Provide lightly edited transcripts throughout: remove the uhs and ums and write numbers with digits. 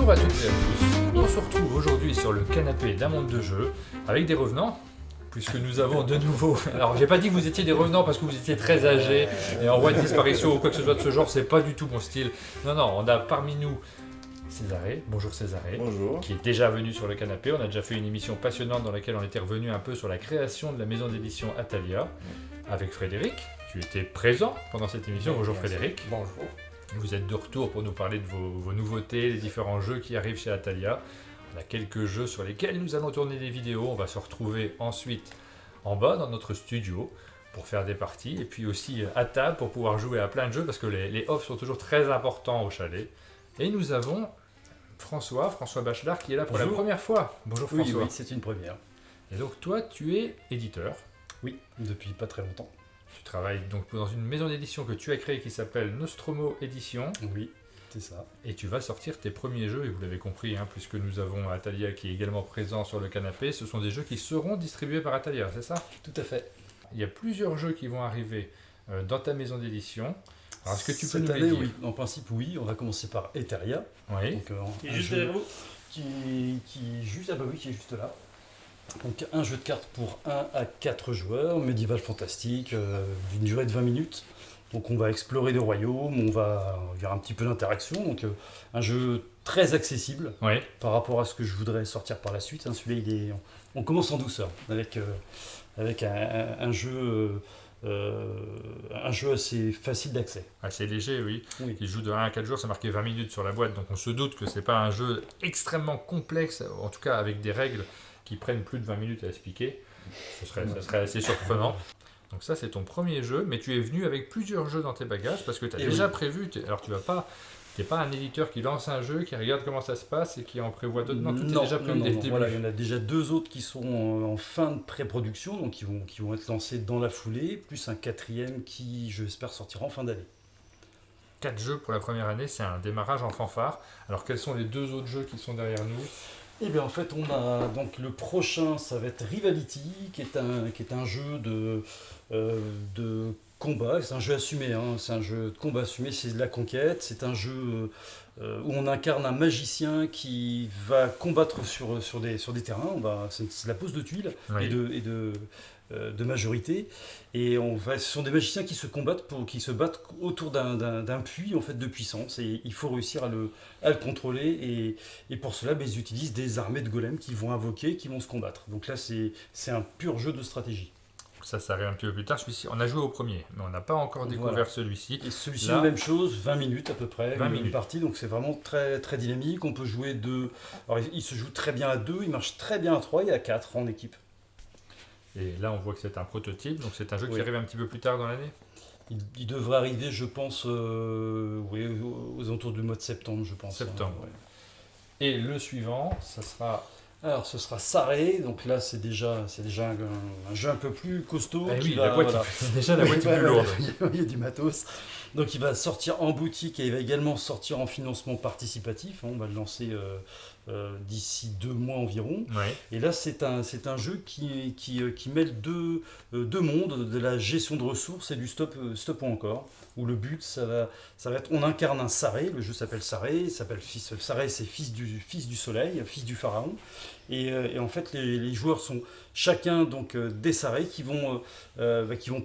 Bonjour à toutes et à tous, on se retrouve aujourd'hui sur le canapé d'un monde de jeux avec des revenants, puisque nous avons de nouveau... Alors j'ai pas dit que vous étiez des revenants parce que vous étiez très âgés et en voie de disparition ou quoi que ce soit de ce genre, c'est pas du tout mon style. Non, on a parmi nous Césaré, bonjour Césaré, Bonjour. qui est déjà venu sur le canapé. On a déjà fait une émission passionnante dans laquelle on était revenu un peu sur la création de la maison d'édition Atalia avec Frédéric. Tu étais présent pendant cette émission, bonjour Frédéric. Bonjour. Vous êtes de retour pour nous parler de vos nouveautés, les différents jeux qui arrivent chez Atalia. On a quelques jeux sur lesquels nous allons tourner des vidéos. On va se retrouver ensuite en bas dans notre studio pour faire des parties. Et puis aussi à table pour pouvoir jouer à plein de jeux parce que les offres sont toujours très importants au chalet. Et nous avons François Bachelard qui est là pour la première fois. Bonjour François. Oui, c'est une première. Et donc toi, tu es éditeur. Oui, depuis pas très longtemps. Tu travailles donc dans une maison d'édition que tu as créée qui s'appelle Nostromo Édition. Oui, c'est ça. Et tu vas sortir tes premiers jeux, et vous l'avez compris, puisque nous avons Atalia qui est également présent sur le canapé. Ce sont des jeux qui seront distribués par Atalia, c'est ça? Tout à fait. Il y a plusieurs jeux qui vont arriver dans ta maison d'édition. Alors, est-ce que tu peux nous Cette les année, dire? oui. En principe, oui. On va commencer par Eteria. Oui. Donc, Qui est un juste jeu derrière vous. qui est juste, ah bah oui, qui est juste là. Donc un jeu de cartes pour 1 à 4 joueurs, médiéval fantastique, d'une durée de 20 minutes. Donc on va explorer des royaumes, il y aura un petit peu d'interaction. Donc un jeu très accessible Oui. par rapport à ce que je voudrais sortir par la suite. Celui-là, on commence en douceur avec un jeu assez facile d'accès. Assez léger, oui. Oui. Qui joue de 1 à 4 jours, c'est marqué 20 minutes sur la boîte, donc on se doute que c'est pas un jeu extrêmement complexe, en tout cas avec des règles qui prennent plus de 20 minutes à expliquer. Ça serait assez surprenant. Donc ça, c'est ton premier jeu, mais tu es venu avec plusieurs jeux dans tes bagages parce que tu as déjà prévu. Alors tu vas pas... T'es pas un éditeur qui lance un jeu, qui regarde comment ça se passe et qui en prévoit d'autres. Non, tout est déjà prévu dès le début. Voilà, il y en a déjà 2 autres qui sont en fin de pré-production, donc qui vont être lancés dans la foulée, plus un 4e qui, j'espère, sortira en fin d'année. 4 jeux pour la première année, c'est un démarrage en fanfare. Alors quels sont les 2 autres jeux qui sont derrière nous? Et bien en fait, on a donc le prochain, ça va être Rivality, qui est un jeu de combat. C'est un jeu assumé, c'est un jeu de combat assumé, c'est de la conquête. C'est un jeu où on incarne un magicien qui va combattre sur des terrains. C'est la pose de tuiles Oui. et de majorité. Et ce sont des magiciens qui se battent autour d'un puits en fait, de puissance. Et il faut réussir à le contrôler. Et pour cela, ils utilisent des armées de golems qui vont invoquer, qui vont se combattre. Donc là, c'est un pur jeu de stratégie. Ça arrive un petit peu plus tard. Celui-ci, on a joué au premier, mais on n'a pas encore découvert Voilà. celui-ci. Et celui-ci, Là, même chose, 20 minutes à peu près, 20 une minutes. partie, donc c'est vraiment très, très dynamique. On peut jouer Alors il se joue très bien à 2, il marche très bien à 3 et à 4 en équipe. Et là, on voit que c'est un prototype, donc c'est un jeu qui Oui. arrive un petit peu plus tard dans l'année. Il devrait arriver, je pense, aux alentours du mois de septembre, je pense. Septembre. Ouais. Et le suivant, ça sera... Alors ce sera Saré, donc là c'est déjà un jeu un peu plus costaud. Ah qui oui, va, la boîte, voilà. déjà la boîte est Ouais, plus lourde. Il y a du matos. Donc il va sortir en boutique et il va également sortir en financement participatif. On va le lancer d'ici 2 mois environ. Ouais. Et là c'est un jeu qui mêle deux mondes, de la gestion de ressources et du stop ou encore. Où le but ça va être, on incarne un Saré, le jeu s'appelle Saré, Saré c'est fils du soleil, fils du pharaon. Et en fait, les joueurs sont chacun donc des Sarés qui vont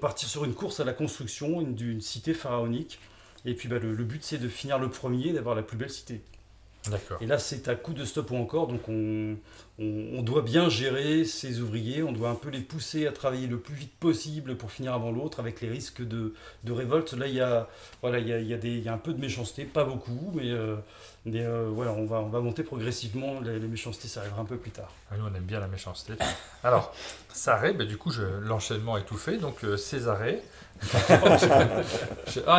partir sur une course à la construction d'une cité pharaonique. Et puis le but, c'est de finir le premier, d'avoir la plus belle cité. D'accord. Et là, c'est à coup de stop ou encore. Donc on doit bien gérer ses ouvriers, on doit un peu les pousser à travailler le plus vite possible pour finir avant l'autre, avec les risques de révolte. Là, il y a un peu de méchanceté, pas beaucoup, mais voilà, on va monter progressivement. Les méchancetés, ça arrivera un peu plus tard. Ah, nous, on aime bien la méchanceté. Alors, Saré, du coup, l'enchaînement est tout fait. Donc, Césaré.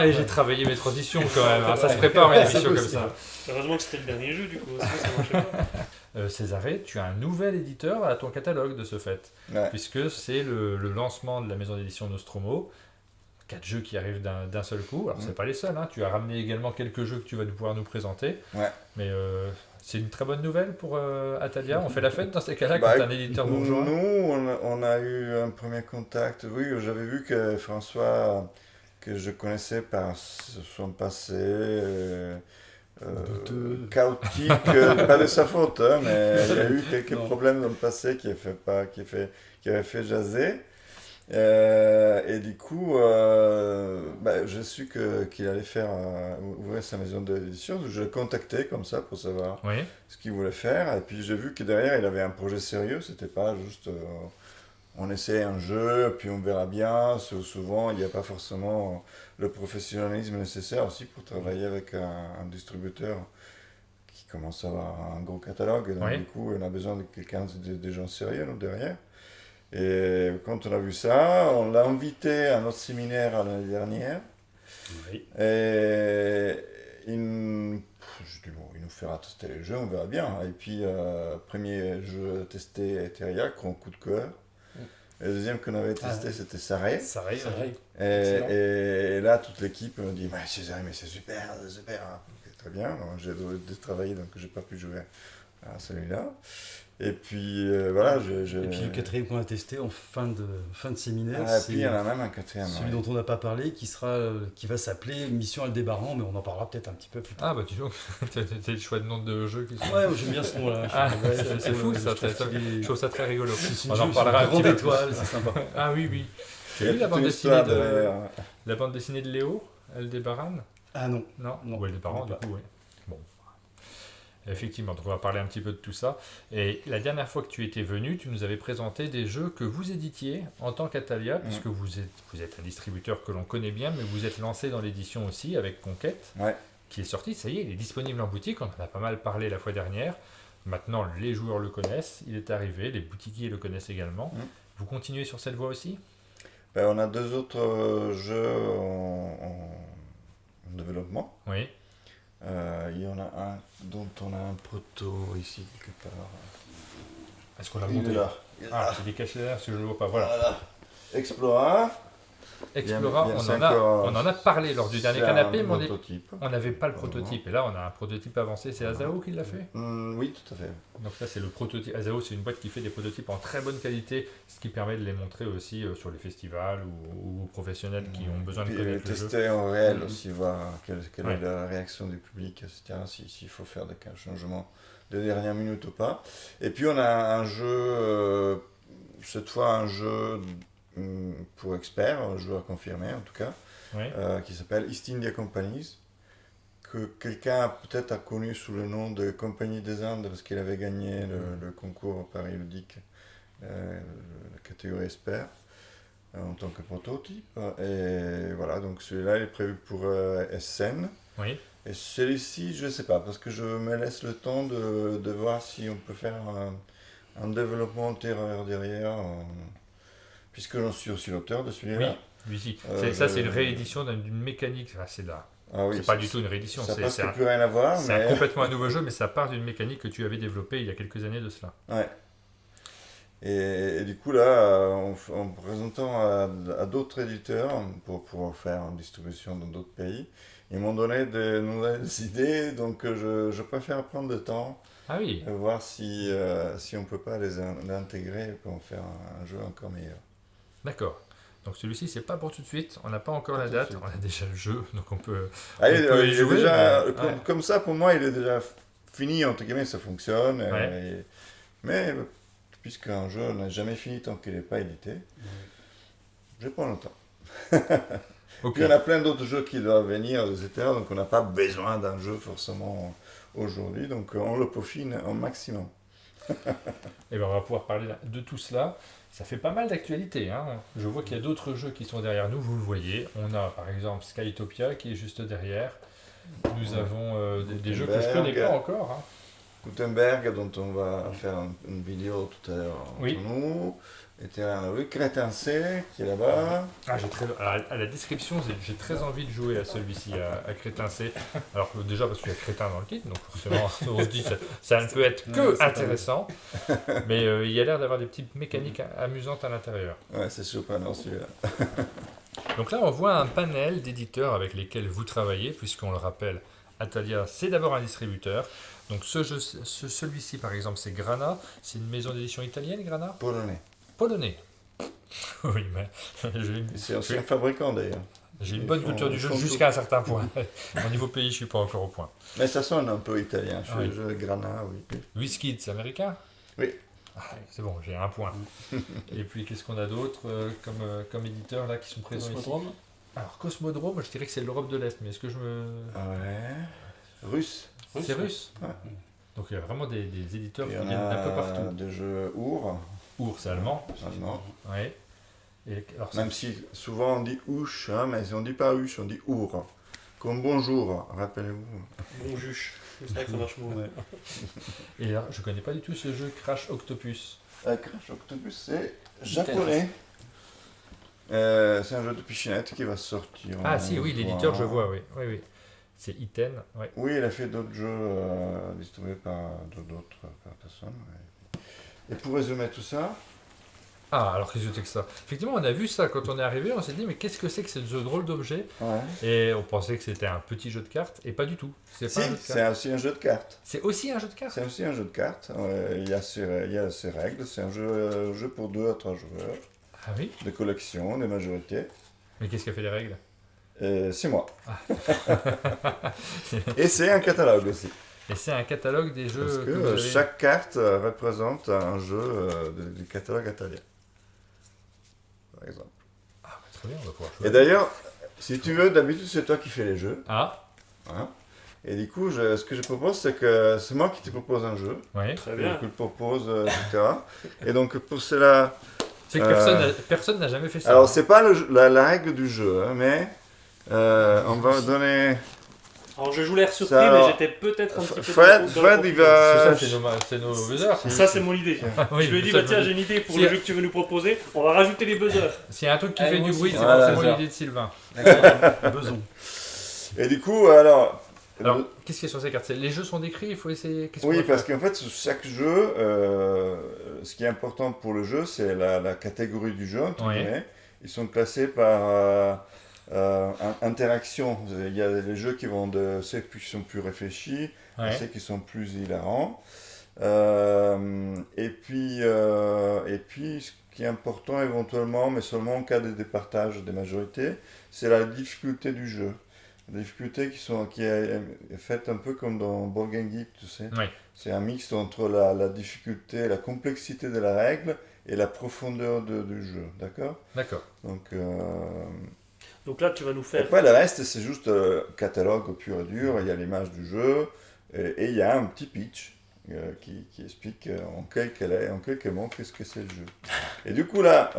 Et j'ai travaillé mes transitions quand même. Ça se prépare une émission comme ça. Heureusement que c'était le dernier jeu, du coup, sinon ça marchait pas. Césaré, tu as un nouvel éditeur à ton catalogue de ce fait. Ouais. Puisque c'est le lancement de la maison d'édition Nostromo. 4 jeux qui arrivent d'un seul coup. Alors, c'est pas les seuls. Tu as ramené également quelques jeux que tu vas pouvoir nous présenter. Ouais. Mais c'est une très bonne nouvelle pour Atalia. On fait la fête dans ces cas-là quand un éditeur vous rejoint. Nous, on a eu un premier contact. Oui, j'avais vu que François, que je connaissais par son passé, chaotique, pas de sa faute, hein, mais il y a eu quelques problèmes dans le passé qui avaient fait jaser. Et du coup, j'ai su qu'il allait ouvrir sa maison d'édition. Je l'ai contacté comme ça pour savoir Oui. ce qu'il voulait faire. Et puis j'ai vu que derrière, il avait un projet sérieux. C'était pas juste on essaie un jeu, puis on verra bien. Souvent, il n'y a pas forcément le professionnalisme nécessaire aussi pour travailler avec un distributeur qui commence à avoir un gros catalogue. Et donc, du coup, on a besoin de quelqu'un, des gens sérieux derrière. Et quand on a vu ça, on l'a invité à notre séminaire l'année dernière. Oui. Et je dis, bon, il nous fera tester les jeux, on verra bien. Et puis, premier jeu testé, Eteria, grand coup de cœur. Et le deuxième qu'on avait testé, c'était Saré. Saré. Et là, toute l'équipe me dit, mais c'est super. Très bien. Alors, j'ai travaillé, donc j'ai pas pu jouer à celui-là. Et puis voilà, Et puis le quatrième qu'on a testé en fin de séminaire, et puis il y en a même un quatrième. Celui dont on n'a pas parlé, qui va s'appeler Mission Aldébaran, mais on en parlera peut-être un petit peu plus tard. Ah bah dis donc, t'as le choix de nom de jeu qui sont... Ouais, j'aime bien ce nom-là. C'est fou ça, je trouve ça très rigolo. C'est On en parlera un petit grande peu étoile, c'est sympa. Ah oui. Tu as vu la bande dessinée de Léo, Aldébaran? Ah non. Ou Aldébaran du coup, oui. Bon. Effectivement, donc on va parler un petit peu de tout ça. Et la dernière fois que tu étais venu, tu nous avais présenté des jeux que vous éditiez en tant qu'Atalia, puisque vous êtes un distributeur que l'on connaît bien, mais vous êtes lancé dans l'édition aussi avec Conquête, qui est sorti. Ça y est, il est disponible en boutique. On en a pas mal parlé la fois dernière. Maintenant, les joueurs le connaissent. Il est arrivé. Les boutiquiers le connaissent également. Vous continuez sur cette voie aussi? On a 2 autres jeux en développement. Oui. Il y en a un dont on a un proto ici quelque part. Est-ce qu'on l'a monté là? Ah, c'est décaché là, parce que je ne le vois pas. Voilà. Explora, on en a parlé lors du dernier canapé, mais on n'avait pas le Vraiment. prototype. Et là, on a un prototype avancé. C'est Azao qui l'a fait? Oui, tout à fait. Donc ça, c'est le prototype. Azao, c'est une boîte qui fait des prototypes en très bonne qualité, ce qui permet de les montrer aussi sur les festivals ou aux professionnels qui ont besoin de connaître le jeu. Tester en réel aussi, voir quelle est la réaction du public, etc. S'il faut faire des changements de dernière minute ou pas. Et puis on a un jeu, cette fois un jeu pour experts, un joueur confirmé en tout cas, qui s'appelle East India Companies, que quelqu'un peut-être a connu sous le nom de Compagnie des Indes parce qu'il avait gagné le concours Paris Ludique, la catégorie expert, en tant que prototype. Et voilà, donc celui-là il est prévu pour SN. Oui. Et celui-ci, je ne sais pas, parce que je me laisse le temps de voir si on peut faire un développement antérieur derrière, puisque j'en suis aussi l'auteur de celui-là. Oui, c'est une réédition d'une mécanique. C'est pas du tout une réédition. Ça n'a plus rien à voir. C'est complètement un nouveau jeu, mais ça part d'une mécanique que tu avais développée il y a quelques années de cela. Ouais. Et du coup, là, en présentant à d'autres éditeurs pour pouvoir faire une distribution dans d'autres pays, ils m'ont donné de nouvelles idées, donc je préfère prendre le temps et voir si on ne peut pas les intégrer pour en faire un jeu encore meilleur. D'accord. Donc celui-ci, c'est pas pour tout de suite, on n'a pas encore la date, on a déjà le jeu, donc on peut y jouer. Déjà, mais... comme ça, pour moi, il est déjà fini, entre guillemets, ça fonctionne. Mais puisqu'un jeu n'est jamais fini tant qu'il n'est pas édité, je prends le temps. Puis il y en a plein d'autres jeux qui doivent venir, etc. Donc on n'a pas besoin d'un jeu forcément aujourd'hui, donc on le peaufine au maximum. Et on va pouvoir parler de tout cela. Ça fait pas mal d'actualités. Je vois qu'il y a d'autres jeux qui sont derrière nous, vous le voyez. On a par exemple Skytopia qui est juste derrière. Nous avons des jeux que je ne connais pas encore. Gutenberg, dont on va faire une vidéo tout à l'heure entre nous. Et Crétincé, qui est là-bas. À la description, j'ai très envie de jouer à celui-ci, à Crétincé. Alors déjà parce qu'il y a Crétin dans le titre, donc forcément on se dit ça ne peut être que intéressant. Mais il y a l'air d'avoir des petites mécaniques amusantes à l'intérieur. Ouais, c'est surprenant celui-là. Donc là, on voit un panel d'éditeurs avec lesquels vous travaillez, puisqu'on le rappelle, Atalia, c'est d'abord un distributeur. Donc celui-ci, par exemple, c'est Grana. C'est une maison d'édition italienne, Grana? Polonais. Polonais. Oui, mais... C'est aussi un fabricant, d'ailleurs. J'ai une Ils bonne font- culture du ils jeu font jusqu'à un certain point. Au niveau pays, je suis pas encore au point. Mais ça sonne un peu italien. Ah oui. Le jeu Grana, oui. Whisky, c'est américain? Oui. Ah, c'est bon, j'ai un point. Et puis, qu'est-ce qu'on a d'autre comme éditeurs là qui sont présents ici? Cosmodrome. Alors, Cosmodrome, je dirais que c'est l'Europe de l'Est, mais est-ce que je me. Ouais. Russe. C'est russe? Ouais. Donc, il y a vraiment des éditeurs Il qui y en viennent d'un peu a partout. des jeux Our, Our, c'est allemand. allemand. Ouais. Et, alors, Même si souvent on dit Ouche, hein, mais on dit pas Huche, on dit Our. Comme bonjour, rappelez-vous. Bon juge. C'est vrai que ça marche moins. Ouais. Et là, je connais pas du tout ce jeu Crash Octopus. Crash Octopus, c'est japonais. C'est un jeu de pichinette qui va sortir. Ah, en si, oui, juin. l'éditeur, je vois, oui. Oui, oui. C'est Iten, ouais. Oui, il a fait d'autres jeux distribués par d'autres personnes. Ouais. Et pour résumer tout ça, Ah, alors qu'est-ce que c'est que ça? Effectivement, on a vu ça quand on est arrivé, on s'est dit, mais qu'est-ce que c'est que ce drôle d'objet? ouais. Et on pensait que c'était un petit jeu de cartes, et pas du tout. C'est Si, pas un jeu de c'est cartes. aussi un jeu de cartes. C'est aussi un jeu de cartes? C'est aussi un jeu de cartes. Il y a ses règles. C'est un jeu pour 2 à 3 joueurs, Ah oui? de collection, de majorité. Mais qu'est-ce qui a fait les règles? C'est moi. Et c'est un catalogue aussi. Et c'est un catalogue des Parce jeux que vous avez- chaque carte représente un jeu du catalogue italien. Par exemple. Ah, bah, très bien, on va pouvoir Et jouer. d'ailleurs, si tu veux, d'habitude c'est toi qui fais les jeux. Ah, Hein. Et du coup, ce que je propose, c'est que c'est moi qui te propose un jeu. oui. Très Et bien. que je propose, etc. Et donc pour cela... C'est que personne n'a jamais fait ça. Alors, c'est pas la règle du jeu, hein, mais on va donner... Alors je joue l'air surpris, Ça, alors, mais j'étais peut-être un petit peu. Fred, dans la il confidence. va... C'est nos buzzers. Ça, c'est mon idée. Oui, Je lui ai dit, ça, bah tiens, j'ai une idée pour Si- le jeu que tu veux nous proposer. On va rajouter les buzzers. S'il y a un truc qui Ah, fait moi du aussi, bruit, c'est voilà, forcément c'est ça. l'idée de Sylvain. Beson. Et du coup, alors... Alors, qu'est-ce qu'il y a sur ces cartes? Les jeux sont décrits, il faut essayer. Qu'est-ce qu'on Oui, va parce faire? qu'en fait, sur chaque jeu, ce qui est important pour le jeu, c'est la catégorie du jeu, entre Oui. guillemets. Ils sont classés par interaction. Il y a les jeux qui vont de ceux qui sont plus réfléchis, Ouais. ceux qui sont plus hilarants. Et puis, ce qui est important éventuellement, mais seulement en cas de départage des majorités, c'est la difficulté du jeu. La difficulté qui est faite un peu comme dans Board Game Geek, tu sais. Oui. C'est un mix entre la difficulté, la complexité de la règle et la profondeur du jeu, d'accord? D'accord. Donc, Donc là, tu vas nous faire. après, le reste, c'est juste catalogue pur et dur. Il y a l'image du jeu et il y a un petit pitch qui explique en quelques mots qu'est-ce que c'est le jeu. Et du coup, là,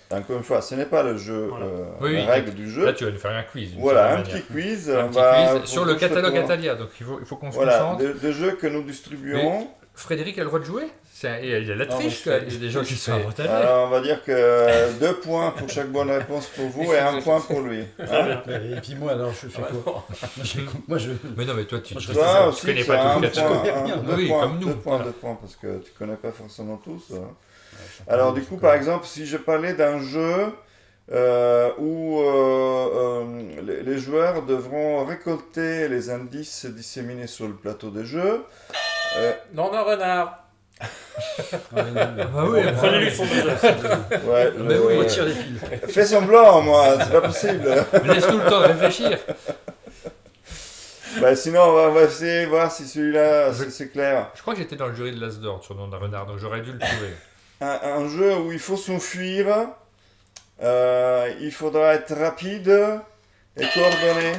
encore une fois, ce n'est pas le jeu, Voilà. Oui, la oui, règle du jeu. Là, tu vas nous faire un quiz. d'une Voilà, un certaine petit manière. quiz. Un on petit va- quiz sur on le va catalogue se- Atalia. Donc, il faut qu'on se Voilà, concentre. de jeux que nous distribuons. Frédéric a le droit de jouer? Il y a la Non, mais triche, je quoi. fais- Il y a des gens qui je sont fais- avantagés. Alors, on va dire que 2 points pour chaque bonne réponse pour vous et 1 point pour lui. Très bien. Et puis moi, alors, je fais Ah, quoi? non. Moi, je... Mais non, mais toi, tu Moi, je tu reste Toi tu aussi, connais c'est pas tout un le catch. point, catch. deux Oui, points, comme nous. deux points, Voilà. 2 points, parce que tu connais pas forcément tous. Hein. Alors, du coup, par exemple, si je parlais d'un jeu où les joueurs devront récolter les indices disséminés sur le plateau de jeu, Non, non, renard. Ah oui, Prenez-lui son buzzer. ouais, Mais oui, On retire les piles. fais semblant, moi, c'est pas possible. laisse-nous le temps de réfléchir. Bah, sinon, on va essayer de voir si celui-là, c'est clair. Je crois que j'étais dans le jury de l'As d'Or sur Nom d'un renard, donc j'aurais dû le trouver. Un jeu où il faut s'enfuir, il faudra être rapide et coordonné.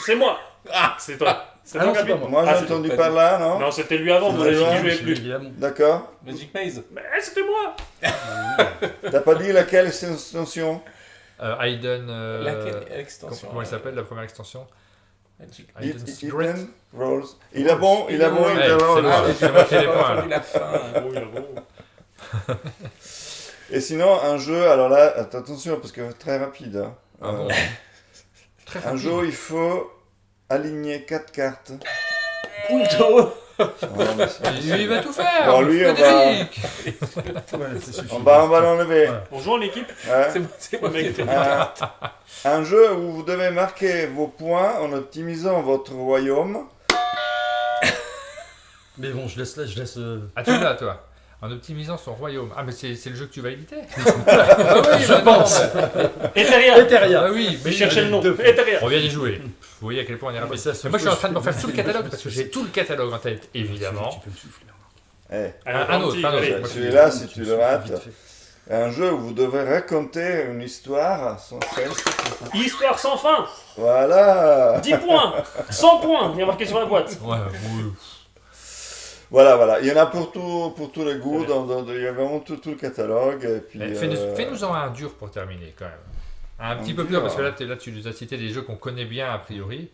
C'est moi. Ah, c'est toi. C'est Ah toi, non, c'est Gabi. pas moi. Moi, Ah, j'ai c'est entendu pas par là, non? Non, c'était lui avant, C'est vous avez dit vrai, qu'il jouait plus. Évidemment. D'accord. Magic Maze. Mais c'était moi. T'as pas dit laquelle extension? Hayden. Laquelle extension Comment il s'appelle la première extension? Magic Hayden's Secret. Eden Rolls. Il a bon, il a bon, Ouais, il a bon. c'est moi, c'est moi qui ai les points. là. la fin. Oh, il a bon. Et sinon, un jeu, alors là, attention, parce que très rapide. Hein. Ah bon. Très Un rapide. jeu où il faut aligner 4 cartes. Punto. Ouais, mais c'est- Lui, il va tout faire. Bon, lui, on va- Frédéric. Ouais, c'est suffisant. on va l'enlever. Ouais. On joue en équipe. Hein. C'est moi Le mec qui fait- Un jeu où vous devez marquer vos points en optimisant votre royaume. Mais bon, je laisse là, je laisse. Ah, tu l'as, toi. en optimisant son royaume. Ah, mais c'est le jeu que tu vas éditer. Ah oui, je pense. Etheria. Ah oui, Mais cherchez le nom. Etheria. On vient d'y jouer. Vous voyez à quel point on est rapide. Mais moi, je suis en train de me faire tout le catalogue parce que j'ai tout le catalogue en tête, évidemment. Tu peux me souffler. Eh, Un autre. allez, celui-là, si tu le rates, un jeu où vous devez raconter une histoire sans cesse. Histoire sans fin. Voilà. 10 points. 100 points. Il y a marqué sur la boîte. Ouais, oui. Voilà. Il y en a pour tous les goûts. Très bien. Il y a vraiment tout le catalogue. Et puis, Fais-nous-en un dur pour terminer, quand même. Un petit peu plus, parce que là, tu nous as cité des jeux qu'on connaît bien, a priori.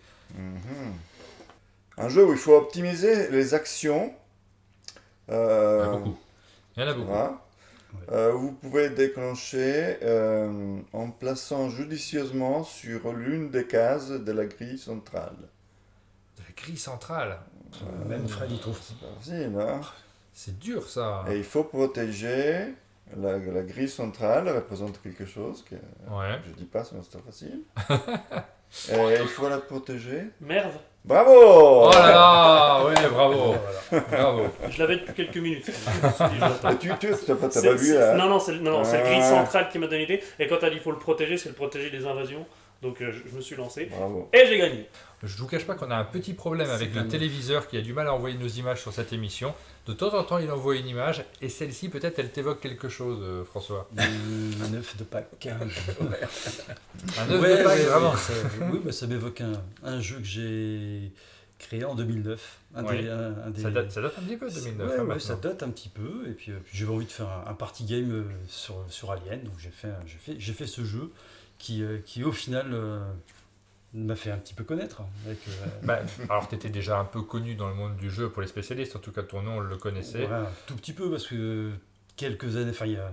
Un jeu où il faut optimiser les actions. Il y en a beaucoup. Il y en a beaucoup. Voilà. Vous pouvez déclencher en plaçant judicieusement sur l'une des cases de la grille centrale. De la grille centrale. Même Fred, il trouve. C'est pas facile, hein? C'est dur, ça. Et il faut protéger la grille centrale, elle représente quelque chose que Ouais. je dis pas, sinon c'est trop facile. Et il faut la protéger. Merde. Bravo! Oh là là, ouais, bravo. Bravo. Je l'avais depuis quelques minutes. Et tu t'as pas vu là? Non, c'est le grille central qui m'a donné l'idée. Et quand t'as dit qu'il faut le protéger, c'est le protéger des invasions. Donc je me suis lancé. Bravo. Et j'ai gagné. Je vous cache pas qu'on a un petit problème avec le téléviseur qui a du mal à envoyer nos images sur cette émission. De temps en temps, il envoie une image et celle-ci, peut-être, elle t'évoque quelque chose, François. Un œuf de Pâques. Un œuf de Pâques, vraiment. Oui, bah, ça m'évoque un jeu que j'ai créé en 2009. Ça date un petit peu, 2009. Ouais, ça date un petit peu. Et puis j'avais envie de faire un party game sur Alien. Donc j'ai fait ce jeu qui au final m'a fait un petit peu connaître. Alors, tu étais déjà un peu connu dans le monde du jeu pour les spécialistes. En tout cas, ton nom, on le connaissait. Ouais, un tout petit peu, parce que quelques années, il y a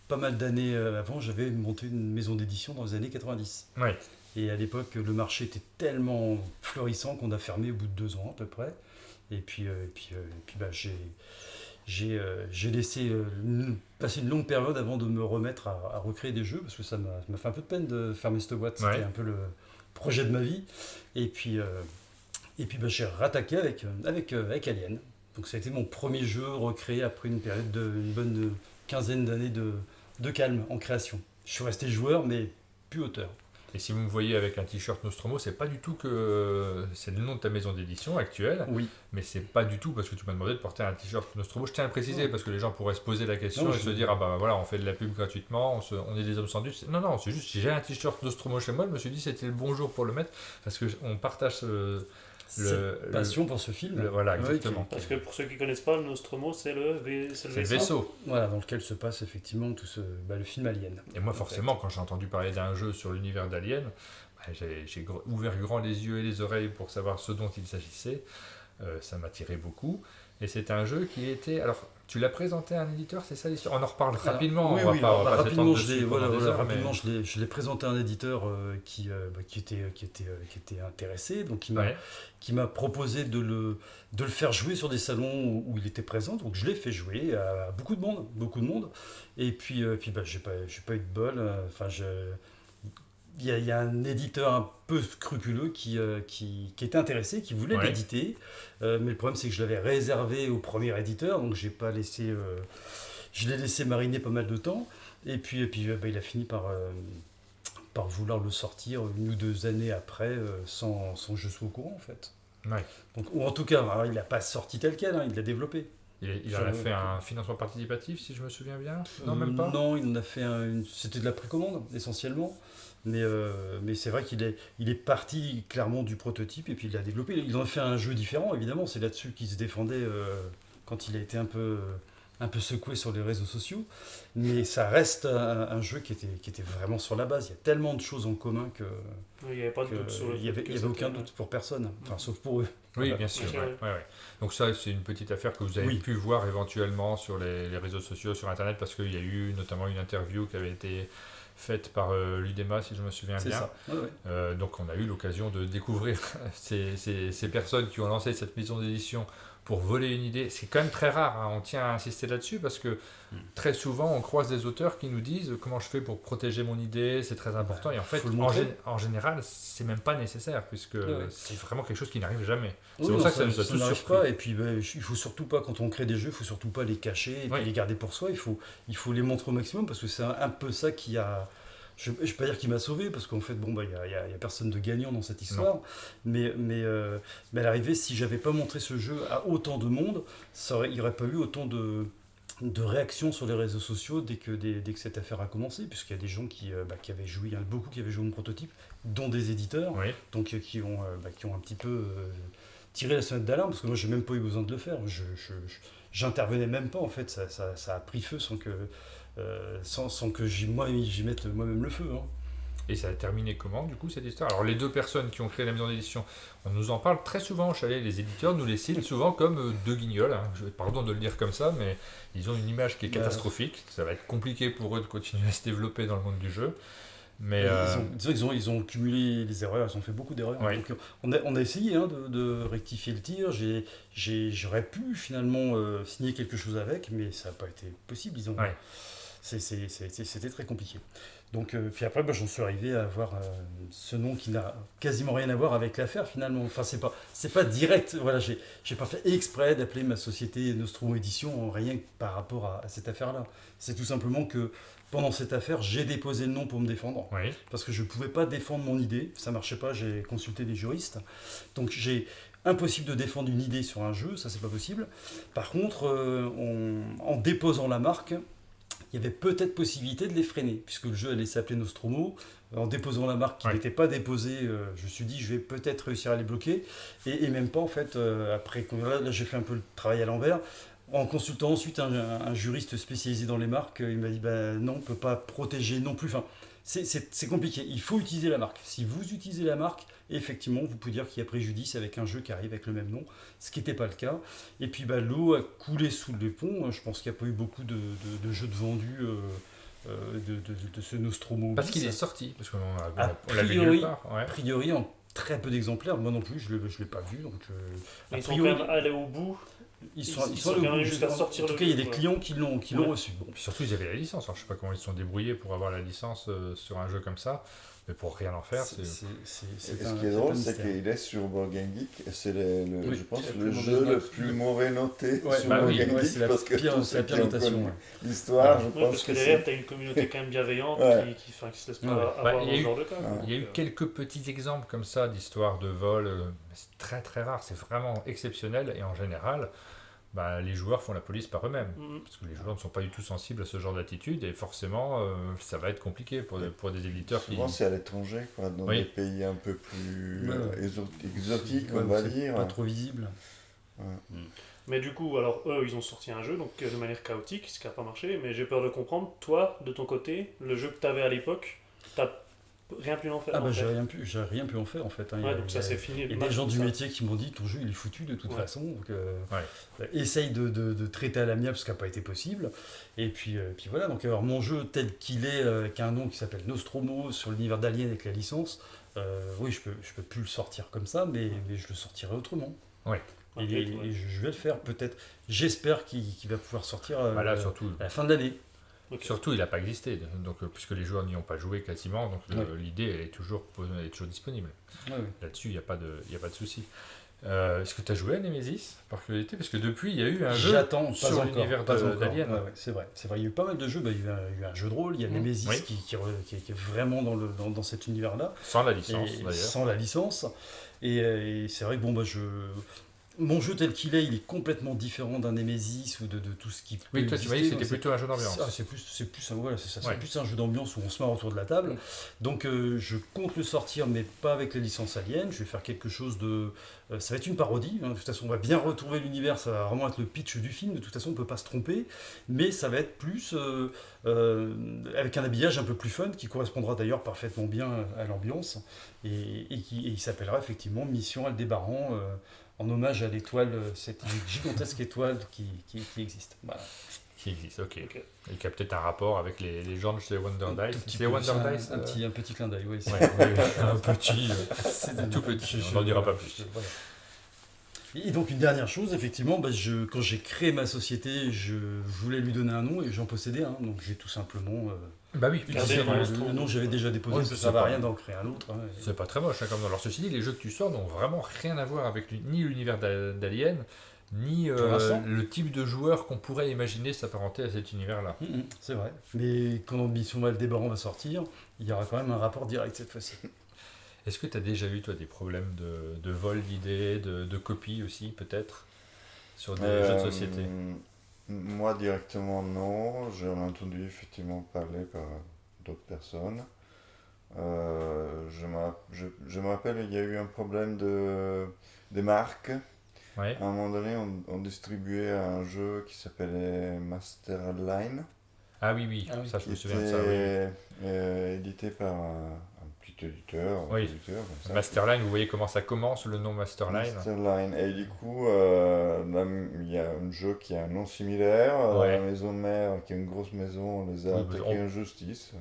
pas mal d'années avant, j'avais monté une maison d'édition dans les années 90. Ouais. Et à l'époque, le marché était tellement florissant qu'on a fermé au bout de 2 ans à peu près. Et puis j'ai laissé passer une longue période avant de me remettre à recréer des jeux, parce que ça m'a fait un peu de peine de fermer cette boîte. C'était un peu le projet de ma vie. Et puis j'ai rattaqué avec Alien. Donc ça a été mon premier jeu recréé après une période une bonne quinzaine d'années de calme en création. Je suis resté joueur, mais plus auteur. Et si vous me voyez avec un t-shirt Nostromo, c'est pas du tout que c'est le nom de ta maison d'édition actuelle, Oui. mais c'est pas du tout parce que tu m'as demandé de porter un t-shirt Nostromo. Je tiens à le préciser parce que les gens pourraient se poser la question et se dire ah bah voilà, on fait de la pub gratuitement, on est des hommes sandwich. Non, c'est juste j'ai un t-shirt Nostromo chez moi, je me suis dit c'était le bon jour pour le mettre parce que on partage cette passion pour ce film. Voilà, exactement. Parce que pour ceux qui ne connaissent pas, le Nostromo, c'est le vaisseau. Voilà, dans lequel se passe effectivement le film Alien. Et moi, forcément, quand j'ai entendu parler d'un jeu sur l'univers d'Alien, j'ai ouvert grand les yeux et les oreilles pour savoir ce dont il s'agissait. Ça m'attirait beaucoup. Et c'est un jeu qui était... Alors, tu l'as présenté à un éditeur, c'est ça l'histoire? On en reparle rapidement. Rapidement, je l'ai présenté à un éditeur qui était intéressé, donc qui m'a proposé de le faire jouer sur des salons où il était présent. Donc je l'ai fait jouer à beaucoup de monde. Et puis j'ai pas eu de bol. Il y a un éditeur un peu scrupuleux qui était intéressé, qui voulait l'éditer. Mais le problème, c'est que je l'avais réservé au premier éditeur, donc je l'ai laissé mariner pas mal de temps. Et puis il a fini par vouloir le sortir 1 ou 2 années après, sans que je sois au courant, en fait. Ouais. Donc, ou en tout cas, il n'a pas sorti tel quel, il l'a dévéloppé. Il en a fait un financement participatif, si je me souviens bien? Non, même pas? Non, il en a fait c'était de la précommande, essentiellement. Mais c'est vrai qu'il est parti clairement du prototype et puis il l'a développé. Il en a fait un jeu différent, évidemment. C'est là-dessus qu'il se défendait quand il a été un peu secoué sur les réseaux sociaux. Mais ça reste un jeu qui était vraiment sur la base. Il y a tellement de choses en commun que... Il n'y avait pas de doute sur le Il n'y avait aucun doute pour personne, enfin, sauf pour eux. Oui, bien sûr. Ouais. Donc ça, c'est une petite affaire que vous avez pu voir éventuellement sur les réseaux sociaux, sur Internet, parce qu'il y a eu notamment une interview qui avait été faite par l'UDEMA, si je me souviens bien. Ça. Donc on a eu l'occasion de découvrir ces personnes qui ont lancé cette maison d'édition pour voler une idée. C'est quand même très rare, hein. On tient à insister là-dessus parce que très souvent on croise des auteurs qui nous disent comment je fais pour protéger mon idée, c'est très important. Et en fait, faut le montrer. en général, c'est même pas nécessaire puisque Ouais. c'est vraiment quelque chose qui n'arrive jamais. C'est Oui, pour non, ça que ça nous a tous n'arrive surpris. pas. Et puis, il faut surtout pas, quand on crée des jeux, il faut surtout pas les cacher et Oui. puis les garder pour soi. Il faut les montrer au maximum parce que c'est un peu ça qui a. Je ne vais pas dire qu'il m'a sauvé parce qu'en fait, bon, bah, y a personne de gagnant dans cette histoire. Mais à l'arrivée, si j'avais pas montré ce jeu à autant de monde, il n'y aurait pas eu autant de réactions sur les réseaux sociaux dès que cette affaire a commencé, puisqu'il y a des gens qui avaient joué, il y en a beaucoup qui avaient joué mon prototype, dont des éditeurs, Oui. donc qui ont un petit peu tiré la sonnette d'alarme, parce que moi j'ai même pas eu besoin de le faire, j'intervenais même pas en fait, ça a pris feu sans que j'y mette moi-même le feu. Hein. Et ça a terminé comment, du coup, cette histoire? Alors, les deux personnes qui ont créé la maison d'édition, on nous en parle très souvent au chalet. Les éditeurs nous les citent souvent comme deux guignols. Hein. Pardon de le dire comme ça, mais ils ont une image qui est catastrophique. Ça va être compliqué pour eux de continuer à se développer dans le monde du jeu. Mais Ils ont cumulé les erreurs, ils ont fait beaucoup d'erreurs. Oui. Donc, on a essayé de rectifier le tir. J'aurais pu finalement signer quelque chose avec, mais ça n'a pas été possible. Ouais. C'était très compliqué. Donc, puis après, j'en suis arrivé à avoir ce nom qui n'a quasiment rien à voir avec l'affaire finalement. Enfin, c'est pas direct. Voilà, j'ai pas fait exprès d'appeler ma société Nostromo Édition rien que par rapport à cette affaire-là. C'est tout simplement que pendant cette affaire, j'ai déposé le nom pour me défendre. oui. Parce que je ne pouvais pas défendre mon idée, ça marchait pas, j'ai consulté des juristes. Donc impossible de défendre une idée sur un jeu, ça c'est pas possible. Par contre, en déposant la marque, il y avait peut-être possibilité de les freiner, puisque le jeu allait s'appeler Nostromo. En déposant la marque qui n'était pas déposée, je me suis dit je vais peut-être réussir à les bloquer. Et même pas en fait, après, là j'ai fait un peu le travail à l'envers. En consultant ensuite un juriste spécialisé dans les marques, il m'a dit non, on ne peut pas protéger non plus. Enfin, c'est compliqué. Il faut utiliser la marque. Si vous utilisez la marque, effectivement, vous pouvez dire qu'il y a préjudice avec un jeu qui arrive avec le même nom, ce qui n'était pas le cas. Et puis l'eau a coulé sous le pont. Je pense qu'il n'y a pas eu beaucoup de jeux de vendus de ce Nostromo. Parce bis. qu'il est sorti. Parce qu'on A l'a vu priori, nulle part. Ouais. A priori, en très peu d'exemplaires. Moi non plus, je ne l'ai pas vu. Donc, Ils a sont priori, quand même allés au bout. ils sont quand même jusqu'à sortir en tout le cas, il y a jeu, des quoi. clients qui l'ont Ouais. reçu. Bon. Puis surtout, ils avaient la licence. Alors, je sais pas comment ils se sont débrouillés pour avoir la licence sur un jeu comme ça. Mais pour rien en faire, c'est... Et ce qui est drôle, c'est qu'il est sur Board Game Geek et c'est Oui. je pense, C'est le le plus jeu mauvais le note. plus mauvais noté Ouais, sur bah Board oui, Game ouais, Geek c'est la parce que pire, tous c'est la ceux pire qui ont notation. connu Ouais. l'histoire, je Oui, pense parce que que derrière, c'est... tu as une communauté quand même bienveillante Ouais. qui se laisse pas Ouais. avoir Bah, dans il y a ce eu- genre de cas. Il y a eu quelques petits exemples comme ça d'histoires de vol. Mais c'est très très rare. C'est vraiment exceptionnel. Et en général, les joueurs font la police par eux-mêmes. Mhm. Parce que les joueurs ne sont pas du tout sensibles à ce genre d'attitude. Et forcément, ça va être compliqué pour des éditeurs qui... Souvent, c'est à l'étranger, quoi, dans Oui. des pays un peu plus Ouais. exotiques, Ouais, on va c'est dire. Pas trop visible. Mais du coup, alors eux, ils ont sorti un jeu donc de manière chaotique, ce qui n'a pas marché. Mais j'ai peur de comprendre, toi, de ton côté, le jeu que tu avais à l'époque, t'as rien pu en faire. Ah en bah fait. j'ai rien pu en faire en fait. Hein. Ouais, donc ça c'est fini. Il y a Mal des gens comme du ça. métier qui m'ont dit ton jeu il est foutu de toute Ouais. façon. Donc, essaye de traiter à l'amiable ce qui n'a pas été possible. Et puis voilà, donc alors mon jeu tel qu'il est, avec un nom qui s'appelle Nostromo sur l'univers d'Alien avec la licence, oui je peux plus le sortir comme ça, mais je le sortirai autrement. Ouais. Et, Ok, et ouais. je vais le faire peut-être. J'espère qu'il va pouvoir sortir Là, surtout, à la fin de l'année. Ok. surtout, il n'a pas existé. Donc, puisque les joueurs n'y ont pas joué quasiment, donc Ouais. l'idée elle est toujours disponible. Ouais, ouais. Là-dessus, il n'y a pas de souci. Est-ce que tu as joué à Nemesis, par curiosité? Parce que depuis, il y a eu un jeu J'attends, pas sur encore. l'univers Pas encore. d'Alien. Ouais, c'est vrai. Il y a eu pas mal de jeux. Il y a eu un jeu de rôle, il y a Nemesis Oui. qui est vraiment dans cet univers-là. Sans la licence, Et d'ailleurs. sans la licence. Et c'est vrai que mon jeu tel qu'il est, il est complètement différent d'un Nemesis ou de tout ce qui peut Oui, toi, tu m'as dit que exister. c'était plutôt un jeu d'ambiance. C'est plus un voilà, c'est ça, c'est Ouais. plus un jeu d'ambiance où on se marre autour de la table. Donc je compte le sortir, mais pas avec la licence Alien. Je vais faire quelque chose de, ça va être une parodie. Hein. De toute façon, on va bien retrouver l'univers. Ça va vraiment être le pitch du film. De toute façon, on peut pas se tromper. Mais ça va être plus avec un habillage un peu plus fun, qui correspondra d'ailleurs parfaitement bien à l'ambiance, et il s'appellera effectivement Mission Aldébaran. En hommage à l'étoile, cette gigantesque étoile qui existe. Voilà. Qui existe, ok. Ok. Et qui a peut-être un rapport avec les légendes chez Wonder Un Dice. petit C'est peu, Wonder c'est Dice un petit clin d'œil, oui. Ouais, un petit, C'est tout petit, on n'en dira pas plus. Voilà. Et donc une dernière chose, effectivement, quand j'ai créé ma société, je voulais lui donner un nom et j'en possédais un, donc j'ai tout simplement Bah oui, utilisé Gardez le nom que j'avais déjà déposé, Oui, ça ne c'est servait à pas- rien d'en créer un autre. Hein, et- c'est pas très moche hein, comme nom. Alors ceci dit, les jeux que tu sors n'ont vraiment rien à voir avec ni l'univers d'Alien, ni Pour l'instant. le type de joueur qu'on pourrait imaginer s'apparenter à cet univers-là. C'est vrai. Mais quand Mission Aldébaran va sortir, il y aura quand même un rapport direct cette fois-ci. Est-ce que tu as déjà eu, toi, des problèmes de vol d'idées, de copie aussi, peut-être, sur des jeux de société? Moi directement non, j'en ai entendu effectivement parler par d'autres personnes. Je me rappelle, il y a eu un problème des marques. Ouais. À un moment donné, on distribuait un jeu qui s'appelait Masterline, Ah oui, oui, Ah oui. ça, je qui me souviens de ça, oui. était édité par un petit éditeur, Oui. éditeur comme ça. Masterline, vous voyez comment ça commence, le nom Masterline? Masterline. Et du coup, là, il y a un jeu qui a un nom similaire. Ouais. La maison mère, qui est une grosse maison, on les a Oui, mais attaqués en justice.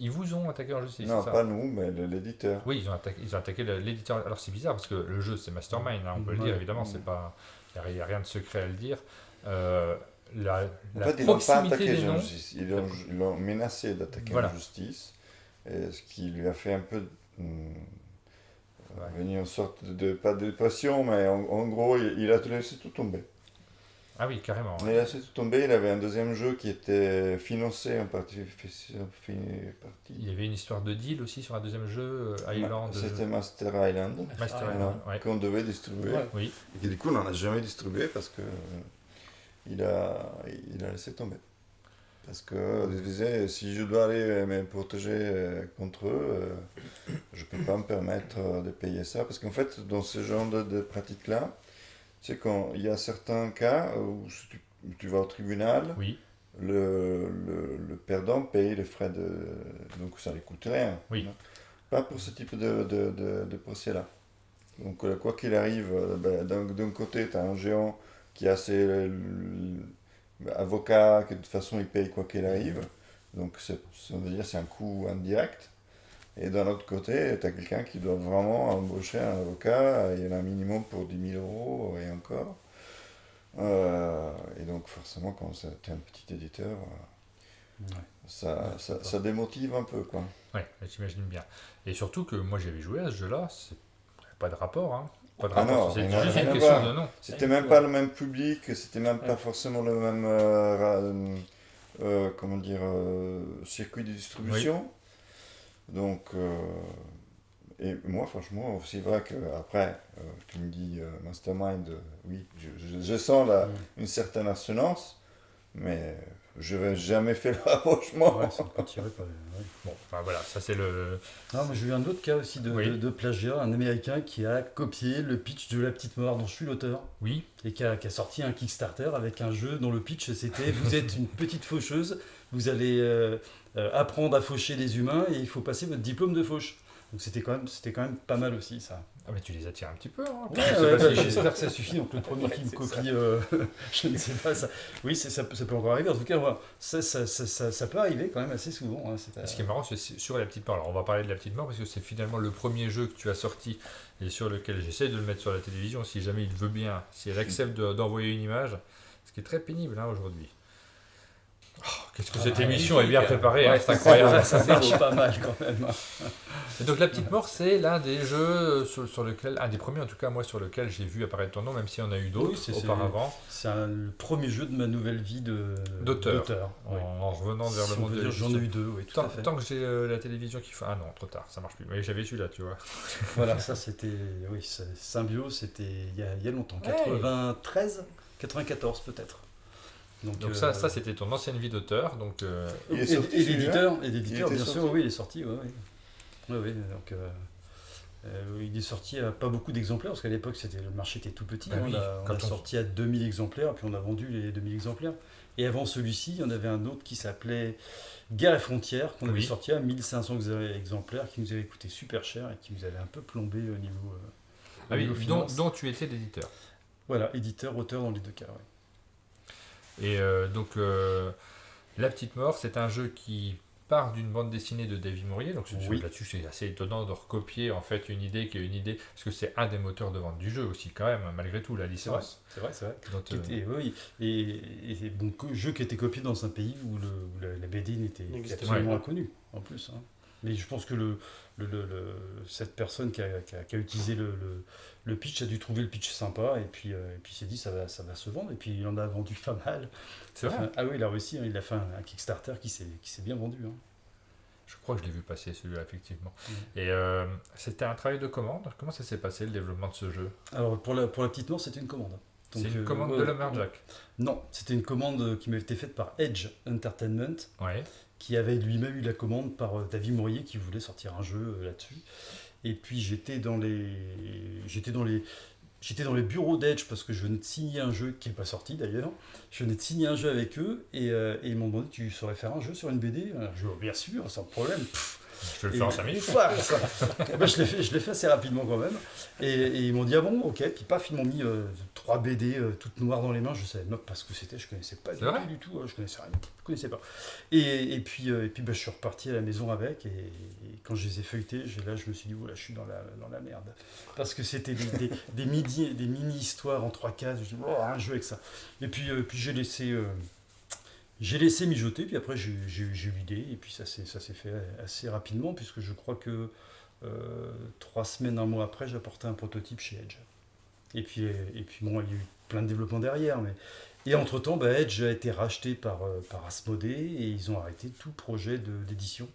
Ils vous ont attaqué en justice, Non, c'est ça? pas nous, mais l'éditeur. Oui, ils ont attaqué l'éditeur. Alors c'est bizarre parce que le jeu c'est Mastermind, hein, on peut le dire Ouais. évidemment, c'est pas, il y a rien de secret à le dire. La En fait, ils l'ont pas proximité attaqué des en noms. justice. Ils l'ont menacé d'attaquer Voilà. en justice. Et ce qui lui a fait un peu venir en sorte pas de dépression, mais en gros, il a laissé tout tomber. Ah oui, carrément. Il a laissé tout tomber. Il avait un deuxième jeu qui était financé en partie. Il y avait une histoire de deal aussi sur un deuxième jeu, Island. C'était Master Island. Master Ah, Island, ouais. Qu'on devait distribuer. Ouais. Oui. Et du coup, on n'en a jamais distribué parce que il a laissé tomber. Parce que il disait, si je dois aller me protéger contre eux, je peux pas me permettre de payer ça. Parce qu'en fait, dans ce genre de pratiques-là, c'est quand il y a certains cas où si tu vas au tribunal, Oui. le perdant paye les frais de... Donc ça ne lui coûte rien. Oui. Non. Pas pour ce type de procès-là. Donc quoi qu'il arrive, d'un côté, tu as un géant qui a ses avocats, que de toute façon il paye quoi qu'il arrive. Donc ça veut dire c'est un coût indirect. Et d'un autre côté, tu as quelqu'un qui doit vraiment embaucher un avocat, il y en a un minimum pour 10 000 euros et encore. Et donc forcément, quand tu es un petit éditeur, ça démotive un peu, quoi. Ouais, j'imagine bien. Et surtout que moi j'avais joué à ce jeu-là, c'est pas de rapport, hein. Pas de Ah rapport, non, c'est rien juste à une question voir. de nom. C'était même pas le même public, c'était même pas forcément le même comment dire, circuit de distribution. Donc, et moi franchement, c'est vrai qu'après, tu me dis Mastermind, oui, je sens une certaine assonance, mais je n'ai jamais fait le rapprochement. Ouais, c'est pas tiré par ouais. Bon, enfin voilà, ça c'est le. Non, mais j'ai eu un autre cas aussi Oui. de plagiat, un Américain qui a copié le pitch de La Petite Mort dont je suis l'auteur Oui, et qui a sorti un Kickstarter avec un jeu dont le pitch c'était vous êtes une petite faucheuse, vous allez apprendre à faucher les humains et il faut passer votre diplôme de fauche. Donc c'était quand même pas mal aussi ça. ah, mais tu les attires un petit peu. Hein. J'espère que ça suffit. Donc le premier qui me c'est copie, je ne sais pas ça. Oui, ça peut encore arriver. En tout cas, voilà, ça peut arriver quand même assez souvent. Hein. Ce qui est marrant, c'est sur La Petite Mort. Alors, on va parler de La Petite Mort parce que c'est finalement le premier jeu que tu as sorti et sur lequel j'essaie de le mettre sur la télévision si jamais il veut bien, si elle accepte d'envoyer une image, ce qui est très pénible hein, aujourd'hui. Oh, qu'est-ce que cette émission est bien préparée, hein, c'est incroyable. Ça marche pas mal quand même. Et donc La Petite Mort, c'est l'un des jeux sur lequel, un des premiers en tout cas moi sur lequel j'ai vu apparaître ton nom, même s'il y en a eu d'autres Oui, c'est auparavant. C'est le premier jeu de ma nouvelle vie D'auteur. Oui. En revenant vers Si le on monde veut de dire, j'en ai eu deux, oui, tout à fait. Tant que j'ai la télévision qui fait... Ah non, trop tard, ça marche plus. Mais j'avais celui-là, tu vois. Voilà, ça c'était. Oui, Symbio, c'était il y a longtemps. Ouais. 93 94 peut-être. Donc ça c'était ton ancienne vie d'auteur. Donc, Il est sorti, et celui-là l'éditeur, Il bien était sûr, sorti oui, il est sorti. Oui, donc il est sorti à pas beaucoup d'exemplaires, parce qu'à l'époque, le marché était tout petit. Bah oui, on a sorti à 2000 exemplaires, puis on a vendu les 2000 exemplaires. Et avant celui-ci, il y en avait un autre qui s'appelait Guerre et Frontières, qu'on avait Oui. sorti à 1500 exemplaires, qui nous avait coûté super cher et qui nous avait un peu plombé au niveau, ah oui, finance. dont tu étais l'éditeur. Voilà, éditeur, auteur dans les deux cas. Ouais. Et donc La Petite Mort, c'est un jeu qui part d'une bande dessinée de David Mourier, donc Oui. là-dessus c'est assez étonnant de recopier en fait une idée qui est une idée, parce que c'est un des moteurs de vente du jeu aussi quand même, malgré tout, la licence. C'est vrai. Donc, Et bon, jeu qui était copié dans un pays où la BD n'était N'existait absolument pas. inconnue, en plus. Hein. Mais je pense que cette personne qui a utilisé le pitch a dû trouver le pitch sympa, et puis il s'est dit ça va se vendre, et puis il en a vendu pas mal. c'est vrai. Ah oui, il a réussi, hein, il a fait un Kickstarter qui s'est bien vendu. Hein. Je crois que je l'ai vu passer celui-là, effectivement. Mm. Et c'était un travail de commande. Comment ça s'est passé le développement de ce jeu? Alors pour la petite mort, c'était une commande. C'est une commande de Lumberjack. Non, c'était une commande qui m'avait été faite par Edge Entertainment, Ouais. qui avait lui-même eu la commande par David Mourier qui voulait sortir un jeu là-dessus. Et puis j'étais dans les bureaux d'Edge parce que je venais de signer un jeu qui n'est pas sorti d'ailleurs. Je venais de signer un jeu avec eux et ils m'ont demandé tu saurais faire un jeu sur une BD? Je dis bien sûr, sans problème. Je peux le faire en 5 minutes. Je l'ai fait assez rapidement quand même. Et ils m'ont dit ah bon, ok. Puis paf, ils m'ont mis 3 BD toutes noires dans les mains. Je savais même pas ce que c'était. Je connaissais pas du tout. Je connaissais rien. Je connaissais pas. Et puis je suis reparti à la maison avec. Et quand je les ai feuilletés, je me suis dit voilà, je suis dans la merde. Parce que c'était des mini-histoires en 3 cases. Je me suis dit oh, un jeu avec ça. Et puis j'ai laissé. J'ai laissé mijoter, puis après j'ai eu l'idée, et puis ça s'est fait assez rapidement, puisque je crois que 3 semaines, un mois après, j'apportais un prototype chez Edge. Et puis bon, il y a eu plein de développement derrière, et entre-temps, Edge a été racheté par Asmodée, et ils ont arrêté tout projet d'édition.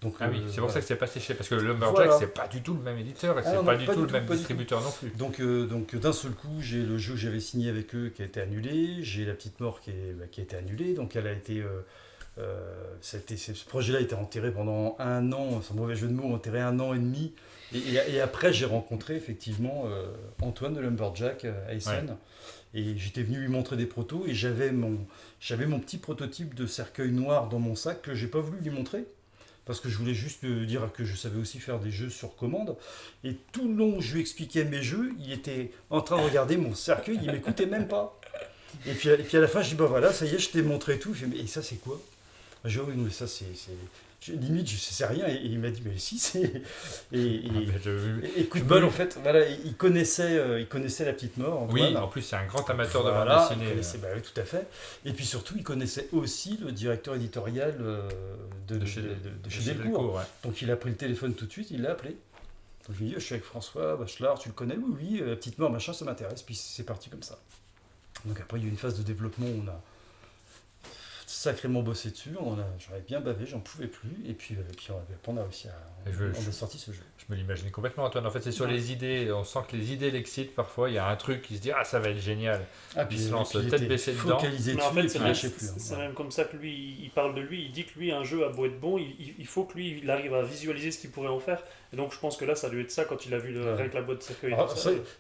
Donc, Ah oui, c'est pour ça que c'est passé chez. Parce que Lumberjack, Voilà. c'est pas du tout le même éditeur, et Ah c'est non, pas non, du pas tout du le tout, même pas du distributeur non plus. Donc d'un seul coup, j'ai le jeu que j'avais signé avec eux qui a été annulé, j'ai La Petite Mort qui a été annulée, donc elle a été... ce projet-là a été enterré pendant 1 an, sans mauvais jeu de mots, enterré 1 an et demi, et après j'ai rencontré effectivement Antoine de Lumberjack à Essen, et j'étais venu lui montrer des protos, et j'avais mon petit prototype de cercueil noir dans mon sac que j'ai pas voulu lui montrer, parce que je voulais juste dire que je savais aussi faire des jeux sur commande. Et tout le long où je lui expliquais mes jeux, il était en train de regarder mon cercueil, il m'écoutait même pas. Et puis à la fin, je dis bah voilà, ça y est, je t'ai montré tout. Il fait, et ça c'est quoi? Je dis oui, mais ça c'est... Limite, je sais rien. Et il m'a dit mais si, c'est... Et coup de bol, en fait, voilà, il connaissait La Petite Mort. Antoine. Oui, en plus, c'est un grand amateur de Voilà, bande il dessinée. connaissait, oui, tout à fait. Et puis surtout, il connaissait aussi le directeur éditorial de chez Delcourt. Ouais. Donc il a pris le téléphone tout de suite, il l'a appelé. Donc je lui ai dit, je suis avec François Bachelard, tu le connais? Oui, La Petite Mort, machin, ça m'intéresse. Puis c'est parti comme ça. Donc après, il y a eu une phase de développement où on a sacrément bossé dessus, j'en avais bien bavé, j'en pouvais plus, et puis on a réussi on a sorti ce jeu. Je me l'imagine complètement, Antoine. En fait, c'est sur les idées, on sent que les idées l'excitent parfois, il y a un truc qui se dit ah ça va être génial. Puis il se lance il tête était baissée dedans. focalisé Mais en fait, dessus, et puis il lâchait plus. c'est même comme ça que lui, il parle de lui, il dit que lui, un jeu a beau être bon, il faut que lui, il arrive à visualiser ce qu'il pourrait en faire. Et donc je pense que là, ça doit être ça quand il a vu rien que la boîte de cercueil.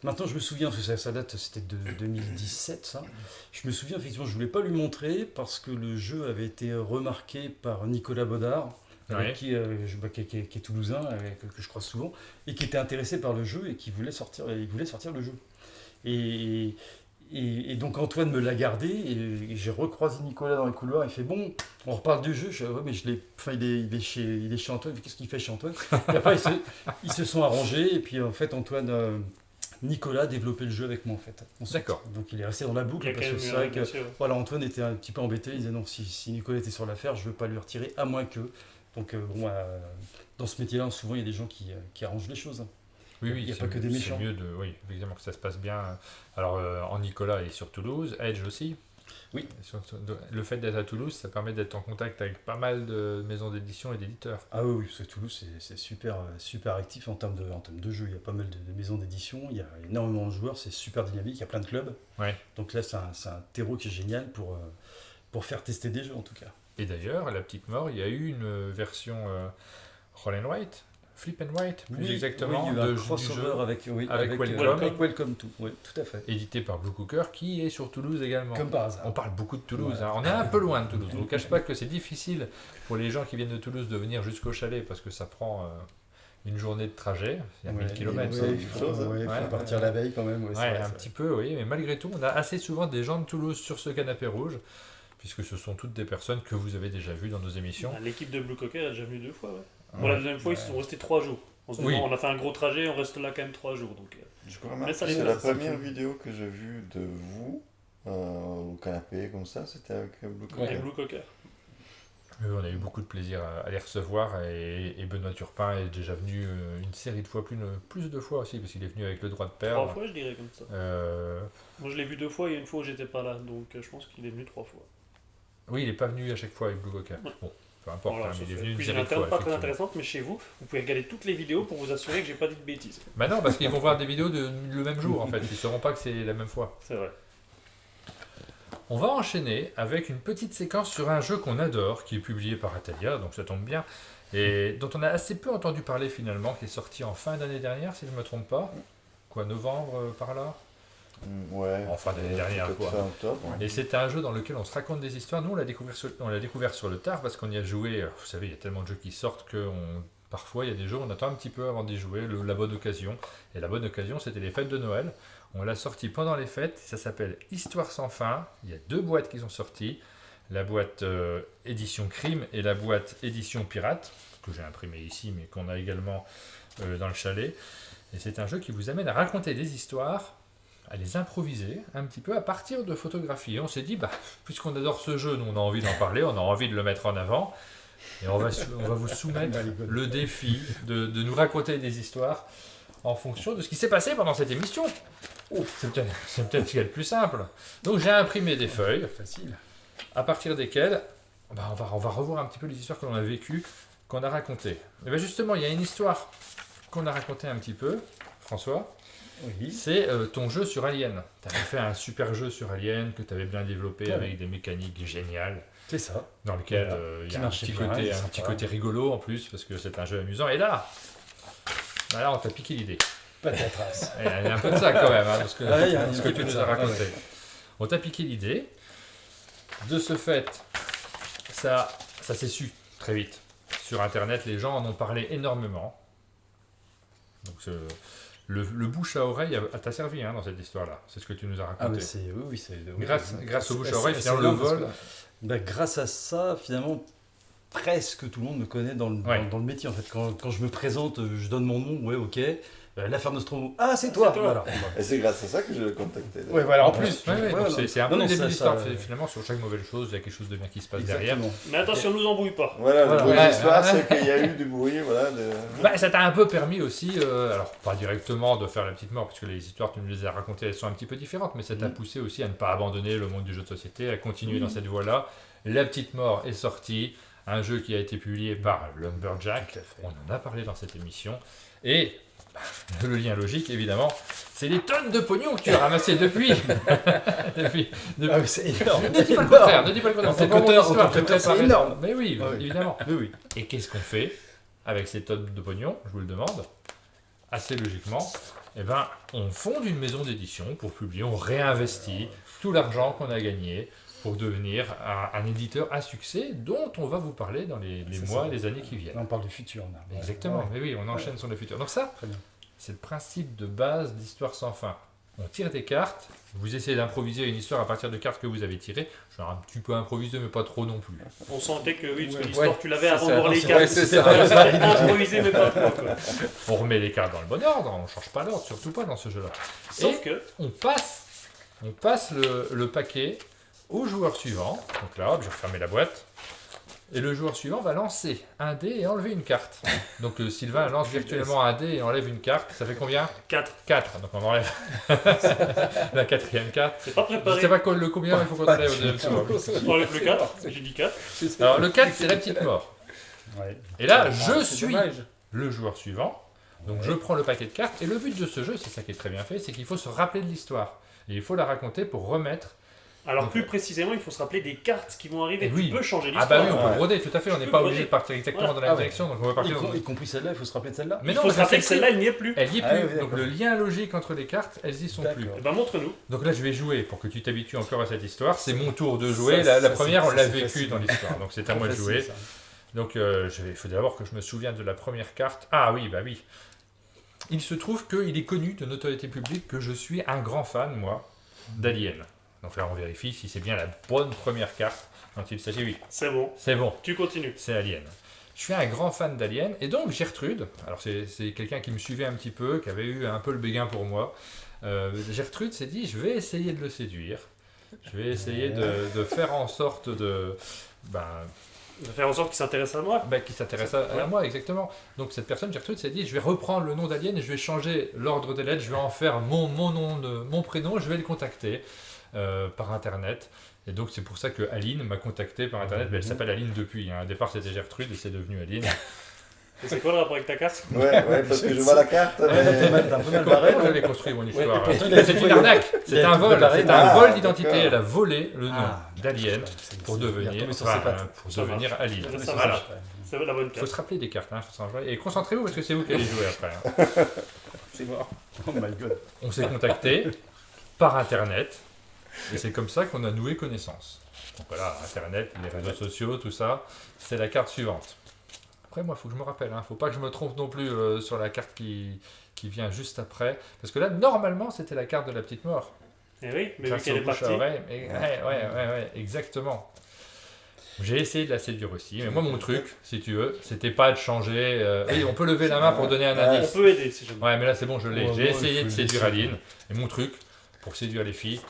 Maintenant, je me souviens, parce que ça date, c'était de 2017, ça. Je me souviens, effectivement, je voulais pas lui montrer parce que le jeu avait été remarqué par Nicolas Baudard, qui est toulousain, que je croise souvent, et qui était intéressé par le jeu et qui voulait sortir le jeu. Et donc Antoine me l'a gardé, et j'ai recroisé Nicolas dans les couloirs, il fait bon, on reparle du jeu, je dis, ouais, mais il est chez Antoine, qu'est-ce qu'il fait chez Antoine? Et après ils se sont arrangés, et puis en fait Nicolas a développé le jeu avec moi en fait. D'accord. Donc il est resté dans la boucle, parce que c'est vrai que voilà, Antoine était un petit peu embêté, il disait non, si Nicolas était sur l'affaire, je ne veux pas lui retirer, à moins que... Donc dans ce métier-là, souvent il y a des gens qui arrangent les choses. Oui, il n'y a pas que des méchants. C'est mieux évidemment que ça se passe bien. Alors en Nicolas et sur Toulouse, Edge aussi. Oui. Le fait d'être à Toulouse, ça permet d'être en contact avec pas mal de maisons d'édition et d'éditeurs. Ah oui, parce que Toulouse, c'est super actif en termes de jeux. Il y a pas mal de maisons d'édition, il y a énormément de joueurs, c'est super dynamique, il y a plein de clubs. Ouais. Donc là, c'est un terreau qui est génial pour faire tester des jeux en tout cas. Et d'ailleurs, à La Petite Mort, il y a eu une version Roll and Write, Flip and Write, plus exactement, il y a eu un crossover avec Welcome. Avec Welcome To, oui, tout à fait. Édité par Blue Cooker, qui est sur Toulouse également. Comme par hasard. On parle beaucoup de Toulouse, Ouais. hein. On est un peu loin de Toulouse. Je ne vous cache pas que c'est difficile pour les gens qui viennent de Toulouse de venir jusqu'au chalet, parce que ça prend une journée de trajet, il y a 1000 km. oui, Il faut Ouais, partir la veille quand même. Un petit peu, oui, mais malgré tout, on a assez souvent des gens de Toulouse sur ce canapé rouge, puisque ce sont toutes des personnes que vous avez déjà vues dans nos émissions. L'équipe de Blue Cocker est déjà venue 2 fois, ouais. Bon, la deuxième fois, ils sont restés 3 jours. On se dit, Oui. bon, on a fait un gros trajet, on reste là quand même 3 jours. Donc, Je crois même Mais que ça les c'est la passe, c'est première cool. vidéo que j'ai vue de vous au canapé comme ça, c'était avec Blue Cocker. avec Blue Cocker. On a eu beaucoup de plaisir à les recevoir et Benoît Turpin est déjà venu une série de fois, plus de fois aussi, parce qu'il est venu avec le droit de 3 perdre. fois, je dirais comme ça. Euh, Moi, je l'ai vu 2 fois et une fois où j'étais pas là. Donc, je pense qu'il est venu 3 fois. oui, il n'est pas venu à chaque fois avec Blue Cocker. Ouais. Bon, peu importe, Voilà, hein, ça mais il est fait- venu une Puis j'ai série une de fois. interne pas très effectivement. intéressante, mais chez vous, vous pouvez regarder toutes les vidéos pour vous assurer que j'ai pas dit de bêtises. Bah non, parce qu'ils vont voir des vidéos le même jour en fait, ils ne sauront pas que c'est la même fois. C'est vrai. On va enchaîner avec une petite séquence sur un jeu qu'on adore, qui est publié par Atalia, donc ça tombe bien, et dont on a assez peu entendu parler finalement, qui est sorti en fin d'année dernière, si je ne me trompe pas. Quoi, novembre par là? Ouais. En fin d'année dernière, peut-être quoi. fin octobre. Ouais. Et c'est un jeu dans lequel on se raconte des histoires. Nous, on l'a découvert sur le tard parce qu'on y a joué. Vous savez, il y a tellement de jeux qui sortent que parfois, il y a des jeux, on attend un petit peu avant d'y jouer, la bonne occasion. Et la bonne occasion, c'était les fêtes de Noël. On l'a sorti pendant les fêtes. Ça s'appelle Histoire sans fin. Il y a 2 boîtes qui sont sorties. La boîte édition crime et la boîte édition pirate, que j'ai imprimée ici, mais qu'on a également dans le chalet. Et c'est un jeu qui vous amène à raconter des histoires, à les improviser un petit peu à partir de photographies. Et on s'est dit, puisqu'on adore ce jeu, nous on a envie d'en parler, on a envie de le mettre en avant, et on va vous soumettre le défi de nous raconter des histoires en fonction de ce qui s'est passé pendant cette émission. C'est peut-être ce qu'il y a de plus simple. Donc j'ai imprimé des feuilles, Facile. à partir desquelles on va revoir un petit peu les histoires que l'on a vécues, qu'on a racontées. Et bien justement, il y a une histoire qu'on a racontée un petit peu, François. Oui. C'est ton jeu sur Alien. Tu avais fait un super jeu sur Alien que tu avais bien développé Ouais. avec des mécaniques géniales, C'est ça. dans lequel Voilà. il y Qui a un marchait petit, bien, côté, c'est un petit sympa. côté rigolo en plus, parce que c'est un jeu amusant. Et là, on t'a piqué l'idée. Patatras. Il y a un peu de ça quand même, hein, parce que, Ouais, il y a un ce peu que tu de nous ça, as raconté. ouais. On t'a piqué l'idée. De ce fait, ça s'est su très vite. Sur Internet, les gens en ont parlé énormément. Donc le bouche à oreille t'a servi dans cette histoire-là. C'est ce que tu nous as Ah, raconté. mais c'est. Oui, c'est. Grâce au bouche à C'est- oreille, c'est finalement, le énorme parce vol. que, grâce à ça, finalement, presque tout le monde me connaît dans le, Ouais. dans le métier. En fait, quand je me présente, je donne mon nom, ouais, ok. L'affaire Nostromo, ah, c'est toi, C'est toi. Voilà. Et c'est grâce à ça que je l'ai contacté. Ouais, voilà, En plus, ouais, donc non. c'est un peu Non, le non, début de ça- l'histoire. ça- Finalement, sur chaque mauvaise chose, il y a quelque chose de bien qui se passe derrière. Exactement. Mais attention, nous embrouille pas. Voilà, Voilà. le bruit Ouais, de l'histoire, ouais. c'est qu'il y a eu du bruit, voilà. Ça t'a un peu permis aussi, alors pas directement de faire la petite mort, puisque les histoires, tu nous les as racontées, elles sont un petit peu différentes, mais ça t'a poussé aussi à ne pas abandonner le monde du jeu de société, à continuer dans cette voie-là. La petite mort est sortie, un jeu qui a été publié par Lumberjack, on en a parlé dans cette émission, et le lien logique, évidemment, c'est les tonnes de pognon que tu as ramassé depuis. depuis. Ah, mais c'est énorme. Ne dis pas le contraire, ne dis pas le contraire. En C'est tant pas mon qu'auteur, histoire, en tant je qu'auteur, préparais c'est énorme. ça. Mais oui, Ouais. évidemment. Oui, oui. Et qu'est-ce qu'on fait avec ces tonnes de pognon? Je vous le demande. Assez logiquement, on fonde une maison d'édition pour publier, on réinvestit tout l'argent qu'on a gagné pour devenir un éditeur à succès dont on va vous parler dans les C'est mois ça. et les années qui viennent. Là, on parle du futur. Là. Exactement, Ouais. mais oui, on enchaîne sur le futur. Donc ça, Très bien. c'est le principe de base d'Histoire sans fin. On tire des cartes, vous essayez d'improviser une histoire à partir de cartes que vous avez tirées. Genre un petit peu improvisé, mais pas trop non plus. On sentait que oui, parce que Ouais. l'histoire, Ouais. tu l'avais C'est avant de ça. voir les Ouais, cartes. c'est C'était ça. improvisé, mais pas trop. Quoi. On remet les cartes dans le bon ordre, on ne change pas l'ordre, surtout pas dans ce jeu-là. Sauf que, On passe le paquet au joueur suivant. Donc là, hop, j'ai refermé la boîte. Et le joueur suivant va lancer un dé et enlever une carte. Donc Sylvain lance virtuellement un dé et enlève une carte. Ça fait combien? 4. 4. Donc on enlève la quatrième carte. C'est pas Je ne préparé. sais pas le combien il faut qu'on enlève au deuxième tour. On enlève le 4. J'ai dit 4. Alors le 4, c'est la petite mort. Ouais. Et là, Ah, je c'est suis dommage. le joueur suivant. Donc je prends le paquet de cartes. Et le but de ce jeu, c'est ça qui est très bien fait, c'est qu'il faut se rappeler de l'histoire. Et il faut la raconter pour remettre. Alors plus précisément, il faut se rappeler des cartes qui vont arriver. Et oui. Tu peux changer Ah l'histoire. bah oui, on peut Ouais. broder, tout à fait. On n'est peux pas broder. obligé de partir exactement dans la Ah même ouais. direction. Donc on va partir dans... Y compris celle-là, il faut se rappeler de celle-là. Mais Il non, faut mais se rappeler que c'est- celle-là, elle n'y est plus. Elle y est Ah plus. oui, Donc d'accord. le lien logique entre les cartes, elles y sont plus. D'accord. Eh ben montre-nous. Donc là, je vais jouer pour que tu t'habitues encore à cette histoire. C'est mon tour de jouer. Ça, La ça, première, c'est- on l'a c'est vécue facile. dans l'histoire. Donc c'est à moi de Facile, jouer. ça. Donc il faut d'abord que je me souvienne de la première carte. Ah oui, bah oui. Il se trouve qu'il est connu de notoriété publique que je suis un grand fan, moi, d'Alien. Donc là, on vérifie si c'est bien la bonne première carte dont il s'agit. Oui, C'est bon. c'est bon, Tu continues. c'est Alien. Je suis un grand fan d'Alien, et donc Gertrude, alors c'est quelqu'un qui me suivait un petit peu, qui avait eu un peu le béguin pour moi. Gertrude s'est dit, je vais essayer de le séduire. Je vais essayer de faire en sorte de faire en sorte qu'il s'intéresse à moi. qui s'intéresse à moi, exactement. Donc cette personne, Gertrude, s'est dit, je vais reprendre le nom d'Alien et je vais changer l'ordre des lettres, je vais en faire mon nom, mon prénom, je vais le contacter par Internet. Et donc c'est pour ça que Aline m'a contacté par Internet, mais elle s'appelle Aline depuis. Hein. Au départ c'était Gertrude et c'est devenu Aline. Et c'est quoi le rapport avec ta carte? Ouais, parce que je vois la carte. T'as un peu mal barré. Comment j'avais construit mon histoire Ouais, pourtant, il a c'est trouvé- une arnaque, c'est il a un tout vol, préparé. c'est un vol Ah, d'identité. d'accord. Elle a volé le nom d'Alien pour Il est devenir, retombé sur ses pattes. pour Ça devenir marche. Aline. Ça Voilà. marche. C'est la bonne Il faut carte. se rappeler des cartes, hein, faut se rappeler. Et concentrez-vous parce que c'est vous qui allez jouer après. Hein. C'est mort. Oh my god. On s'est contacté par Internet et c'est comme ça qu'on a noué connaissance. Donc voilà, Internet, les réseaux sociaux, tout ça, c'est la carte suivante. Après, moi, il faut que je me rappelle, hein, faut pas que je me trompe non plus sur la carte qui vient juste après. Parce que là, normalement, c'était la carte de la petite mort. Eh oui, mais vu Grâce qu'elle au est bouche à partie. oreille. Ouais, exactement. J'ai essayé de la séduire aussi, mais moi, mon truc, si tu veux, c'était pas de changer. Oui, on peut lever la main pour donner un Ouais. On indice. peut aider si jamais. Ouais, mais là, c'est bon, je l'ai. Ouais, J'ai ouais, essayé il de faut séduire le Aline. Et mon truc, pour séduire les filles,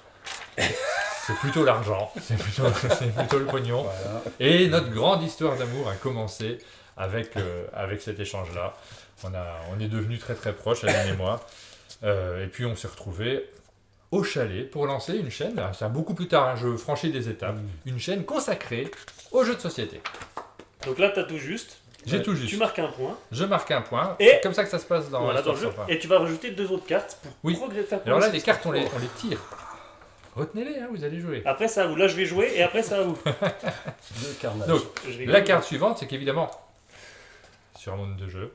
c'est plutôt l'argent. C'est plutôt le pognon. Voilà. Et notre grande histoire d'amour a commencé avec cet échange-là. On est devenus très très proches, Aline et moi. Et puis on s'est retrouvés au chalet pour lancer une chaîne. C'est beaucoup plus tard, hein, je franchis des étapes. Une chaîne consacrée aux jeux de société. Donc là, t'as tout juste. J'ai tout juste. Tu marques un point. Je marque un point. Et- C'est comme ça que ça se passe dans Voilà, dans l'histoire le jeu. sympa. Et tu vas rajouter 2 autres cartes pour Oui. faire Alors là, progresser les l'histoire. cartes, on les tire. Retenez-les, hein, vous allez jouer. Après, c'est à vous. Là, je vais jouer et après, c'est à vous. De carnage. Donc, Je rigole. la carte suivante, c'est qu'évidemment, sur un monde de jeu,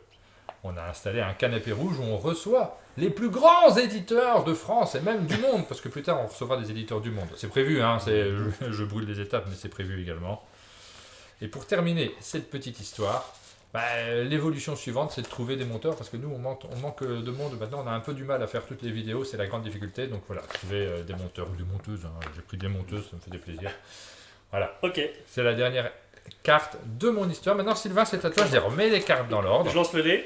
on a installé un canapé rouge où on reçoit les plus grands éditeurs de France et même du monde, parce que plus tard on recevra des éditeurs du monde. C'est prévu, hein, je brûle les étapes, mais c'est prévu également. Et pour terminer cette petite histoire, l'évolution suivante, c'est de trouver des monteurs, parce que nous, on manque de monde. Maintenant, on a un peu du mal à faire toutes les vidéos, c'est la grande difficulté. Donc voilà, trouver des monteurs ou des monteuses. Hein. J'ai pris des monteuses, ça me fait des plaisirs. Voilà, Ok. c'est la dernière carte de mon histoire. Maintenant, Sylvain, c'est à toi. Je les remets les cartes dans l'ordre. Je lance le dé.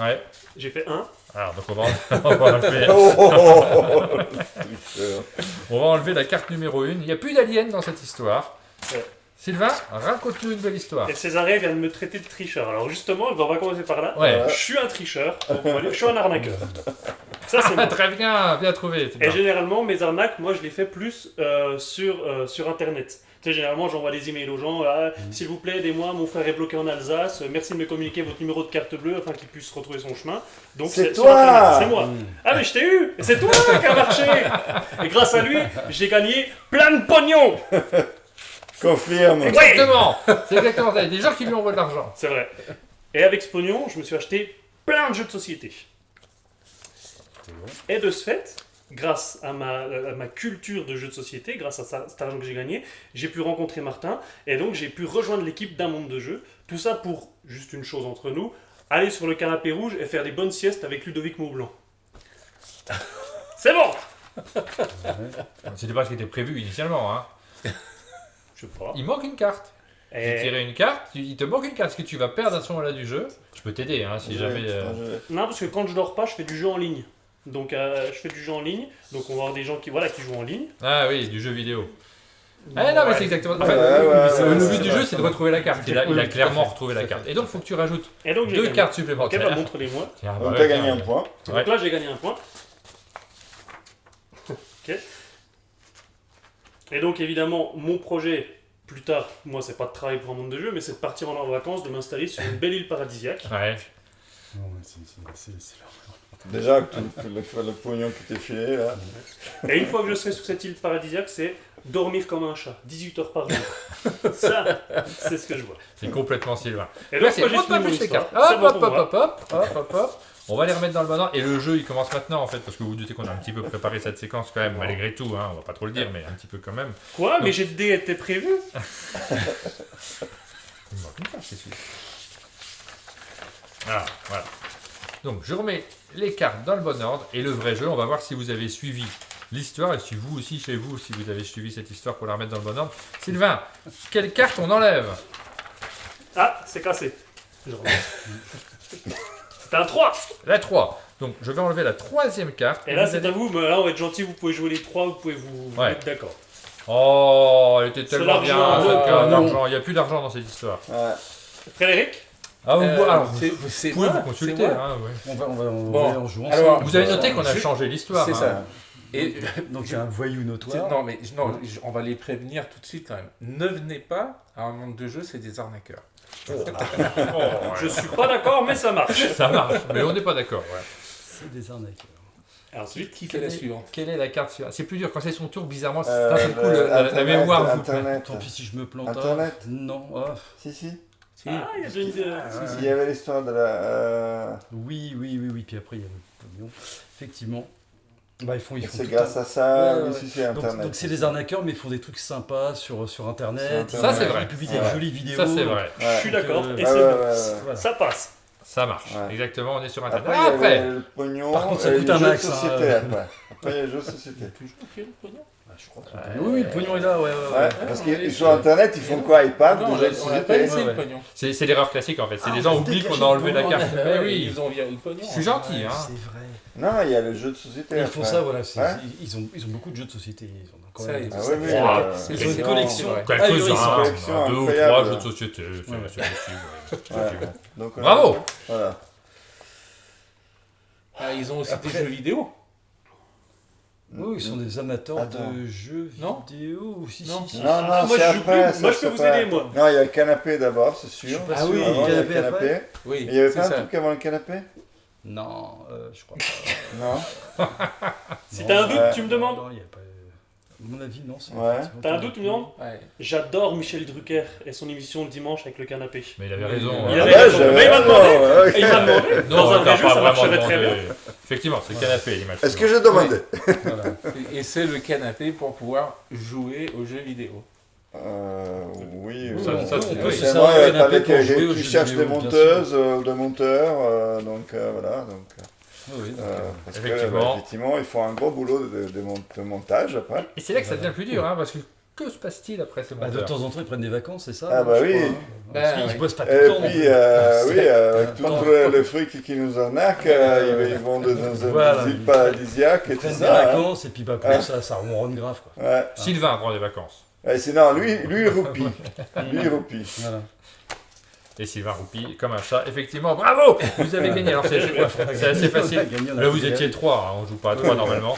Ouais. J'ai fait 1. Alors, donc on va enlever, Tricheur. on va enlever la carte numéro 1. Il n'y a plus d'aliens dans cette histoire. Ouais. Sylvain, raconte-nous une belle histoire. Et Césarée vient de me traiter de tricheur. Alors justement, on va commencer par là. Ouais. Je suis un tricheur. Donc, on va dire, je suis un arnaqueur. Ça, c'est moi. Très bien, bien trouvé. Et Sylvain. généralement, mes arnaques, moi, je les fais plus sur Internet. Tu sais, généralement, j'envoie des emails aux gens. S'il vous plaît, aidez-moi, mon frère est bloqué en Alsace. Merci de me communiquer votre numéro de carte bleue afin qu'il puisse retrouver son chemin. Donc, C'est sur toi Internet, c'est moi. Mmh. Ah, mais je t'ai eu. Et c'est toi qui a marché. Et grâce à lui, j'ai gagné plein de pognon. Confirme. Exactement. C'est exactement ça. Il y a des gens qui lui envoient de l'argent. C'est vrai. Et avec ce pognon, je me suis acheté plein de jeux de société. Et de ce fait, grâce à ma culture de jeux de société, grâce à cet argent que j'ai gagné, j'ai pu rencontrer Martin, et donc j'ai pu rejoindre l'équipe d'un monde de jeux. Tout ça pour, juste une chose entre nous, aller sur le canapé rouge et faire des bonnes siestes avec Ludovic Maublanc. C'est bon. C'était pas ce qui était prévu initialement. Hein. Je sais pas. Il manque une carte. J'ai Et... tiré une carte. Il te manque une carte. Ce que tu vas perdre à ce moment-là du jeu. Je peux t'aider hein, si jamais. Non, parce que quand je dors pas, je fais du jeu en ligne. Donc je fais du jeu en ligne, donc on va avoir des gens qui jouent en ligne. Ah oui, du jeu vidéo. Ah non, mais c'est exactement. Enfin, ouais, le c'est but du vrai, jeu, c'est de retrouver la carte. Il a Oui, tout à clairement fait. retrouvé la carte. Et donc, il faut que tu rajoutes Et donc j'ai 2 gagné. cartes Ok, supplémentaires. bah montre-les-moi. Tiens, Donc bah, t'as ouais, gagné tiens. un point. Ouais. Donc là j'ai gagné un point. Ok. Et donc évidemment, mon projet, plus tard, moi c'est pas de travailler pour un monde de jeu, mais c'est de partir en vacances, de m'installer sur une belle île paradisiaque. Ouais. Non, mais c'est leur- Déjà, que le pognon qui t'est filé, là. Et une fois que je serai sur cette île paradisiaque, c'est dormir comme un chat, 18 heures par jour. Ça, c'est ce que je vois. C'est complètement Sylvain. Et donc Merci. moi j'ai On fini mon plus les histoire. cartes. C'est Hop, bon hop, pour hop, moi. hop, hop, hop, hop. On va les remettre dans le bon ordre. Et le jeu, il commence maintenant, en fait, parce que vous vous doutez qu'on a un petit peu préparé cette séquence quand même, malgré tout. Hein, on va pas trop le dire, mais un petit peu quand même. Quoi? Mais j'ai dés étaient prévus? Il me manque une carte, c'est sûr. Ah, voilà. Donc, je remets les cartes dans le bon ordre. Et le vrai jeu, on va voir si vous avez suivi l'histoire, et si vous aussi, chez vous, si vous avez suivi cette histoire pour la remettre dans le bon ordre. Sylvain, quelle carte on enlève? Ah, c'est cassé. Je remets. C'est un 3. La 3. Donc, je vais enlever la troisième carte. Et là, vous c'est allez- à vous. Mais là, on va être gentil. Vous pouvez jouer les 3. Vous pouvez vous Ouais. mettre d'accord. Oh, elle était C'est tellement bien, l'argent, cette carte non. d'argent. Il n'y a plus d'argent dans cette histoire. Ouais. Frédéric. Ah, alors, vous c'est pouvez moi, vous consulter. c'est moi. Hein, ouais. On va Bon, en jouant alors, ensemble. Vous avez noté qu'on a Je- changé l'histoire. C'est hein. ça. Et Donc il y a un voyou notoire. non, mais non, on va les prévenir tout de suite quand même. Ne venez pas à un monde de jeu, c'est des arnaqueurs. Oh, Je suis pas d'accord, mais ça marche. ça marche, mais on n'est pas d'accord. Ouais. C'est des arnaqueurs. Et ensuite, Qui fait la suivante? Quelle est la carte suivante? C'est plus dur quand c'est son tour, bizarrement, c'est Euh, d'un seul coup la Internet, mémoire vous prend. Internet. Tant pis si je me plante. Internet. Non. Si, si. Si. ah, il y a déjà une. Il y avait l'histoire de la. Oui. Puis après il y a le pognon. Effectivement. Bah, ils font C'est tout grâce un- à ça, Ouais, oui, ouais. si, c'est Internet. Donc c'est des arnaqueurs, mais ils font des trucs sympas sur Internet. Ça, c'est vrai. Ils publient Ouais. des jolies vidéos. Ça, c'est vrai. Je suis d'accord. Donc, Et Ouais, c'est ouais, bon. ouais, ouais. Voilà. Ça passe. Ça marche. Ouais. Exactement, on est sur Internet. Après, il y avait Après, le pognon. Par contre, ça et coûte les un jeux de max, hein. société, après. Après, il y a les jeux de société. Toujours qu'il y a le pognon. Ah, je crois que le pognon- Oui, le pognon est là, ouais. Ouais, parce on qu'ils est sur sur- Internet, ils font quoi? Ils parlent Non, de jeux de on l'a pas société. laissé Ouais, le ouais. pognon. c'est l'erreur classique en fait. C'est Ah, les gens on a oublient qu'on dégagé a enlevé le la pognon. carte. Ouais, Mais ouais, oui, ils ont viré le pognon. je suis gentil. Hein. C'est vrai. Non, il y a les jeux de société. Ils font après. ça, voilà. Ouais. Ils ont beaucoup de jeux de société. Ils ont quand Ça, même. ils- Ah oui, oui. Ah, c'est ils ont une vrai, collection. c'est vrai. Quelques-uns, Ah, hein. collection Deux ou incroyable. trois jeux de société. C'est Ouais. c'est possible. Ouais. effectivement. Donc, on a- Bravo. Voilà. Ah, ils ont aussi Après- des jeux vidéo. Oui, ils sont des amateurs Attends. de jeux Non. vidéo. Si, Non. si. Non, non, Ah, moi, c'est je joue après. plus. ça, Moi, je c'est peux vous pas- aider, moi. Non, il y a le canapé d'abord, c'est sûr. Je suis pas Ah sûr. oui, Avant, il y a le canapé après. canapé. Oui, Il y avait c'est pas un ça. truc avant le canapé? Non, je crois pas. Non. Si Non, t'as un doute, ouais. tu me demandes. Non, il y a pas. À mon avis, non. c'est- Ouais. c'est T'as un pas- doute, tu me demandes. Ouais. J'adore Michel Drucker et son émission le dimanche avec le canapé. Mais il avait raison. Il hein. avait Ouais, raison. j'avais Mais il m'a raison, demandé. ouais. Et il m'a demandé. Non, Dans un t'as vrai jeu, pas ça vraiment marcherait très bien. demandé. Effectivement, c'est le canapé, l'image. Est-ce que j'ai demandé? Voilà. Et c'est le canapé pour pouvoir jouer aux jeux vidéo. Oui. Ça, bon, ça, c'est- c'est oui. ça, moi, un il y a pas canapé des pour jouer aux qui jeux cherchent des vidéo, bien monteuses, des monteurs, donc voilà. Donc, Oui, parce que, Effectivement. effectivement, ils font un gros boulot de montage après. Et c'est là que ça devient plus dur, hein, parce que se passe-t-il après ce bah, de monteur? temps en temps, ils prennent des vacances, c'est ça? Ah, bah je oui. crois, hein. Bah, Parce qu'ils oui. bossent pas tout Et le temps. non puis, plus. oui, avec Attends. tous les frics qui nous arnaquent, ils vont dans une Voilà. île paradisiaque et Ils tout prennent des ça. hein. vacances et puis bah, comme ça ronronne grave. Quoi. Ouais. Sylvain prend des vacances. Et sinon, lui, il roupille. Lui, il roupille. Voilà. Et Sylvain roupille comme un chat. Effectivement, bravo! Vous avez gagné. Alors, c'est assez facile. On a gagné, on a Là, vous gagné. étiez 3, on joue pas à 3 normalement.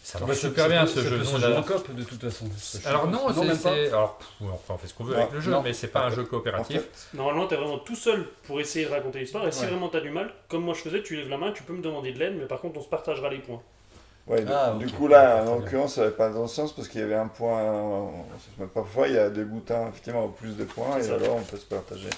Ça Bah, marche ça- super ça bien peut- ce ça jeu. peut se Nous, on jouer a- en coop de toute façon. Alors non, même pas. alors enfin, on fait ce qu'on veut avec le jeu, Non. mais c'est pas un jeu En coopératif. fait, Normalement, t'es vraiment tout seul pour essayer de raconter l'histoire. Et si Ouais. vraiment t'as du mal, comme moi je faisais, tu lèves la main, tu peux me demander de l'aide, mais par contre, on se partagera les points. ouais, Ah, du ok. coup, là, Très en bien. l'occurrence, ça n'avait pas dans le sens parce qu'il y avait un point. Parfois, il y a des boutins, effectivement, au plus de points, C'est et ça. alors on peut se partager.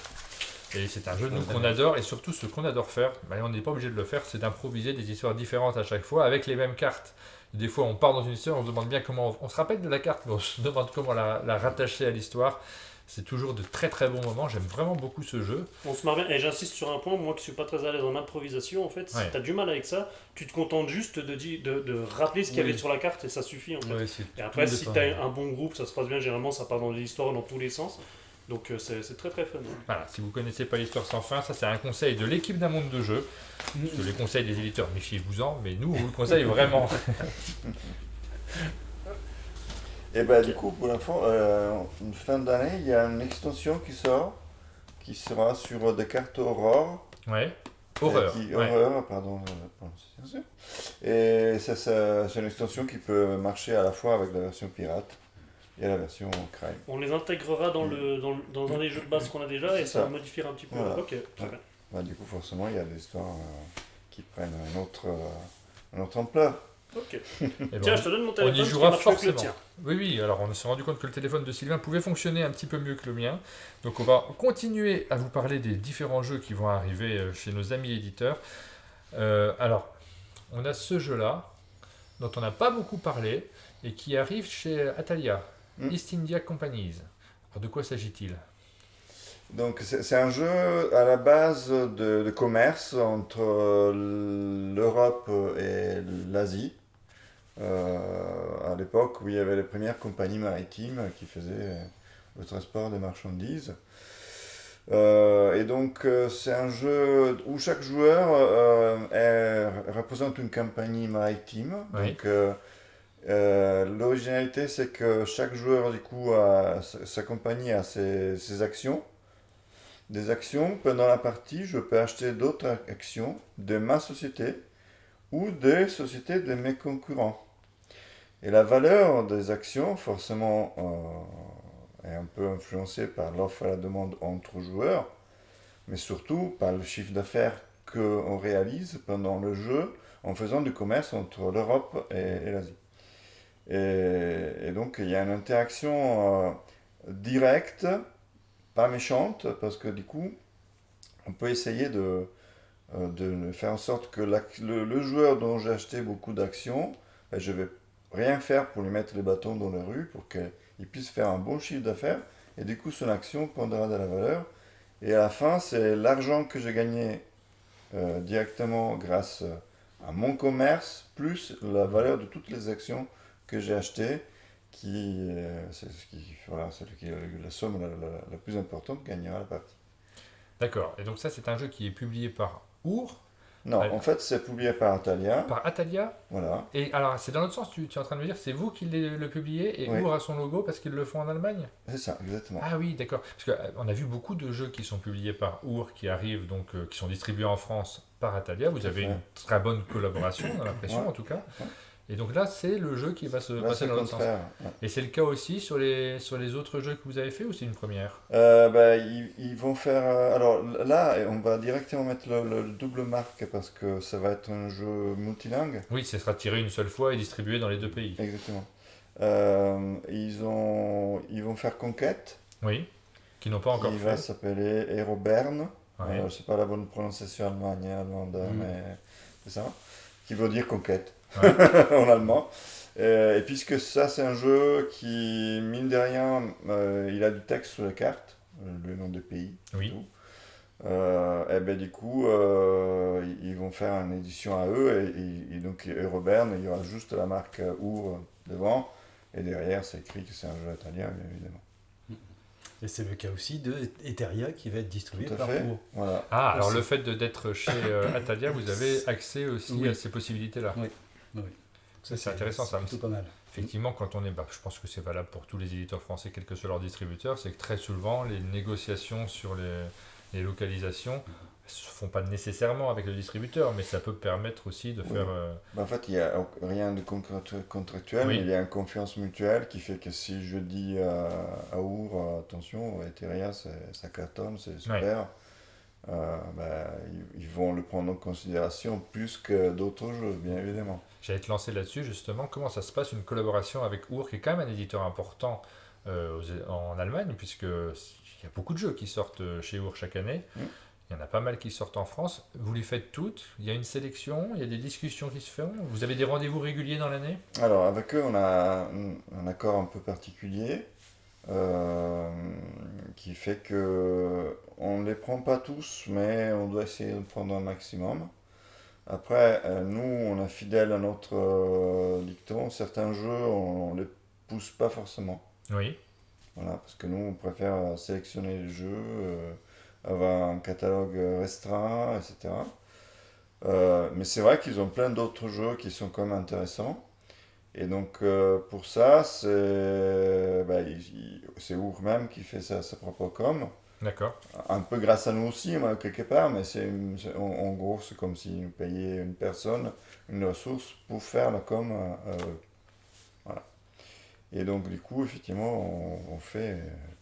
Et c'est un jeu nous qu'on adore, et surtout ce qu'on adore faire, bah, on n'est pas obligé de le faire, c'est d'improviser des histoires différentes à chaque fois avec les mêmes cartes. Des fois, on part dans une histoire, on se demande bien comment. On se rappelle de la carte, mais on se demande comment la rattacher à l'histoire. C'est toujours de très très bons moments. J'aime vraiment beaucoup ce jeu. On se marre bien. Et j'insiste sur un point, moi qui suis pas très à l'aise en improvisation, en fait, si Ouais. t'as du mal avec ça, tu te contentes juste de rappeler ce qu'il y avait Oui. sur la carte et ça suffit en fait. Ouais, c'est Et après, tout si dépend. t'as un bon groupe, ça se passe bien, généralement ça part dans des histoires dans tous les sens. Donc c'est très très fun. Voilà, si vous connaissez pas l'histoire sans fin, ça c'est un conseil de l'équipe d'un monde de jeu. Parce que les conseils des éditeurs, méfiez-vous-en, mais nous on vous le conseille vraiment. Et bah, du coup, pour l'info, une fin d'année, il y a une extension qui sort, qui sera sur des cartes Aurore. Ouais. Horreur. Ouais. Horreur, pardon. Prononciation. Et c'est une extension qui peut marcher à la fois avec la version pirate et la version crime. On les intégrera dans un des jeux de base qu'on a déjà et C'est ça ça. modifiera un petit peu. Voilà. Ok, très Ouais. bien. Bah, du coup, forcément, il y a des histoires qui prennent une autre ampleur. Ok. Et ben, Tiens, je te donne mon on téléphone y parce jouera qu'il marche mieux que le forcément. tien. Oui, oui, alors on s'est rendu compte que le téléphone de Sylvain pouvait fonctionner un petit peu mieux que le mien. Donc on va continuer à vous parler des différents jeux qui vont arriver chez nos amis éditeurs. Alors, on a ce jeu-là, dont on n'a pas beaucoup parlé, et qui arrive chez Atalia, East India Companies. Alors de quoi s'agit-il ? Donc, c'est un jeu à la base de commerce entre l'Europe et l'Asie. à l'époque où il y avait les premières compagnies maritimes qui faisaient le transport des marchandises. Et donc, c'est un jeu où chaque joueur représente une compagnie maritime. Oui. Donc, l'originalité, c'est que chaque joueur, du coup, sa compagnie a ses actions. Des actions, pendant la partie, je peux acheter d'autres actions de ma société ou des sociétés de mes concurrents. Et la valeur des actions, forcément, est un peu influencée par l'offre et la demande entre joueurs, mais surtout par le chiffre d'affaires qu'on réalise pendant le jeu en faisant du commerce entre l'Europe et l'Asie. Et donc, il y a une interaction directe, pas méchante, parce que du coup, on peut essayer de faire en sorte que le joueur dont j'ai acheté beaucoup d'actions, ben, je vais rien faire pour lui mettre les bâtons dans les rues pour qu'il puisse faire un bon chiffre d'affaires et du coup son action prendra de la valeur. Et à la fin, c'est l'argent que j'ai gagné directement grâce à mon commerce plus la valeur de toutes les actions que j'ai achetées c'est la somme la plus importante gagnera la partie. D'accord. Et donc ça, c'est un jeu qui est publié par Our, Non, Ouais. en fait, c'est publié par Atalia. par Atalia. Voilà. Et alors, c'est dans l'autre sens, tu es en train de me dire, c'est vous qui le publiez et Oui. Our a son logo parce qu'ils le font en Allemagne? C'est ça, exactement. Ah oui, d'accord. Parce qu'on a vu beaucoup de jeux qui sont publiés par Our, qui arrivent, donc, qui sont distribués en France par Atalia. Vous avez Ouais. une très bonne collaboration, on a l'impression, Ouais. en tout cas. Ouais. Et donc là, c'est le jeu qui va se Là, passer c'est le dans l'autre sens. contraire. Ouais. Et c'est le cas aussi sur les autres jeux que vous avez fait ou c'est une première? Ils vont faire. Alors là, on va directement mettre le double marque parce que ça va être un jeu multilingue. Oui, ce sera tiré une seule fois et distribué dans les deux pays. Exactement. Ils vont faire Conquête, Oui, qui n'ont pas encore qui va fait. s'appeler Hero Bern. Ouais. C'est pas la bonne prononciation allemande, Mm. mais c'est ça. Qui veut dire conquête Ouais. en allemand. Et puisque ça, c'est un jeu qui, mine de rien, il a du texte sur les cartes, le nom des pays. Oui. Tout. Et ben du coup, ils vont faire une édition à eux, et donc Eurobern, il y aura juste la marque Our devant, et derrière, c'est écrit que c'est un jeu italien, bien évidemment. Et c'est le cas aussi de Eteria qui va être distribué Tout à par fait. Our. Voilà. Ah, alors Aussi. le fait d'être chez Atalia, vous avez accès aussi Oui. à ces possibilités-là. Oui. Ça, c'est intéressant, ça. plutôt pas mal. Effectivement, quand on est, je pense que c'est valable pour tous les éditeurs français, quel que soit leur distributeur, c'est que très souvent, les négociations sur les localisations ne se font pas nécessairement avec le distributeur, mais ça peut permettre aussi de Oui. faire... En fait, il n'y a rien de contractuel, Oui. mais il y a une confiance mutuelle qui fait que si je dis à Our, attention, Eteria, ça cartonne, c'est super, ils vont le prendre en considération plus que d'autres jeux, bien évidemment. J'allais te lancer là-dessus, justement. Comment ça se passe, une collaboration avec Our, qui est quand même un éditeur important en Allemagne, puisqu'il y a beaucoup de jeux qui sortent chez Our chaque année. Mm. Il y en a pas mal qui sortent en France. Vous les faites toutes? Il y a une sélection? Il y a des discussions qui se font? Vous avez des rendez-vous réguliers dans l'année? Alors, avec eux, on a un accord un peu particulier qui fait que on ne les prend pas tous, mais on doit essayer de prendre un maximum. Après, nous, on est fidèle à notre dicton. Certains jeux, on ne les pousse pas forcément. Oui. Voilà, parce que nous, on préfère sélectionner les jeux, avoir un catalogue restreint, etc. Mais c'est vrai qu'ils ont plein d'autres jeux qui sont quand même intéressants. Et donc, pour ça, c'est Our même qui fait sa propre com. D'accord. Un peu grâce à nous aussi, quelque part, mais en gros, c'est comme si nous payions une personne, une ressource pour faire la com à eux. Voilà. Et donc, du coup, effectivement, on fait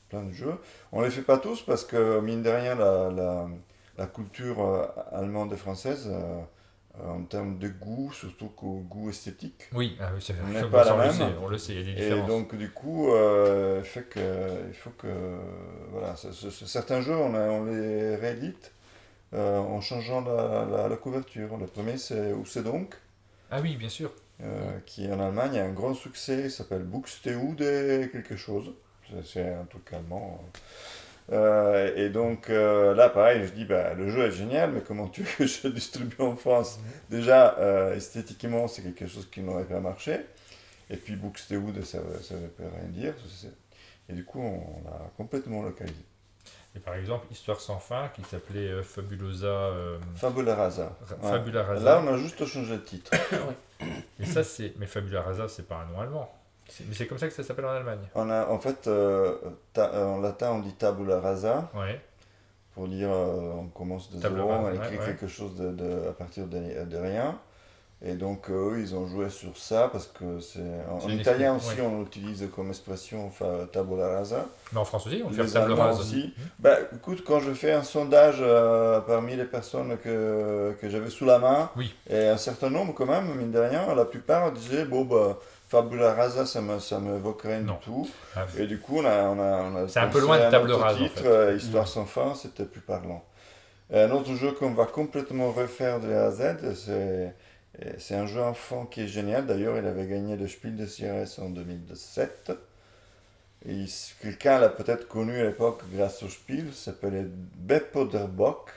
plein de jeux. On ne les fait pas tous parce que, mine de rien, la culture allemande et française, en termes de goût, surtout qu'au goût esthétique, Oui, On n'est pas la on le même. sait, on le sait, il y a des et différences. donc, du coup, il faut que. Voilà, certains jeux, on les réédite en changeant la couverture. Le premier, c'est Où c'est donc Ah oui, bien sûr. qui en Allemagne a un grand succès, il s'appelle Buxtehude quelque chose. C'est un truc allemand. Et donc là, pareil, je dis, bah, le jeu est génial, mais comment tu veux que je le distribue en France? Déjà, esthétiquement, c'est quelque chose qui n'aurait pas marché. Et puis Buxtehude, ça ne veut pas rien dire. Et du coup, on l'a complètement localisé. Et par exemple, Histoire sans fin, qui s'appelait Fabulosa. Fabula Rasa. Ouais. Fabula Rasa. Là, on a juste changé de titre. Et ça, c'est. Mais Fabula Rasa, c'est pas un nom allemand. Mais c'est comme ça que ça s'appelle en Allemagne. En fait, en latin, on dit tabula rasa. Ouais. Pour dire, on commence de Table zéro, rase, on ouais, écrit ouais. quelque chose à partir de rien. Et donc, eux, ils ont joué sur ça parce que c'est. En C'est une italien expression, aussi, ouais. on l'utilise comme expression, enfin, tabula rasa. Mais en France aussi, on fait Les table Allemands rase. aussi. Bah, écoute, quand je fais un sondage parmi les personnes que j'avais sous la main, Oui. et un certain nombre quand même, mine de rien, la plupart disaient, bon, bah, Fabula Rasa, ça m'évoque rien Non. du tout. Ah, Et du coup, on a C'est un peu pensé loin de à un table autre rase, en titre, fait. Histoire sans fin, c'était plus parlant. Et un autre jeu qu'on va complètement refaire de A à Z, c'est un jeu enfant qui est génial. D'ailleurs, il avait gagné le Spiel des Jahres en 2007. Et quelqu'un l'a peut-être connu à l'époque grâce au Spiel, ça s'appelait Beppo der Bock.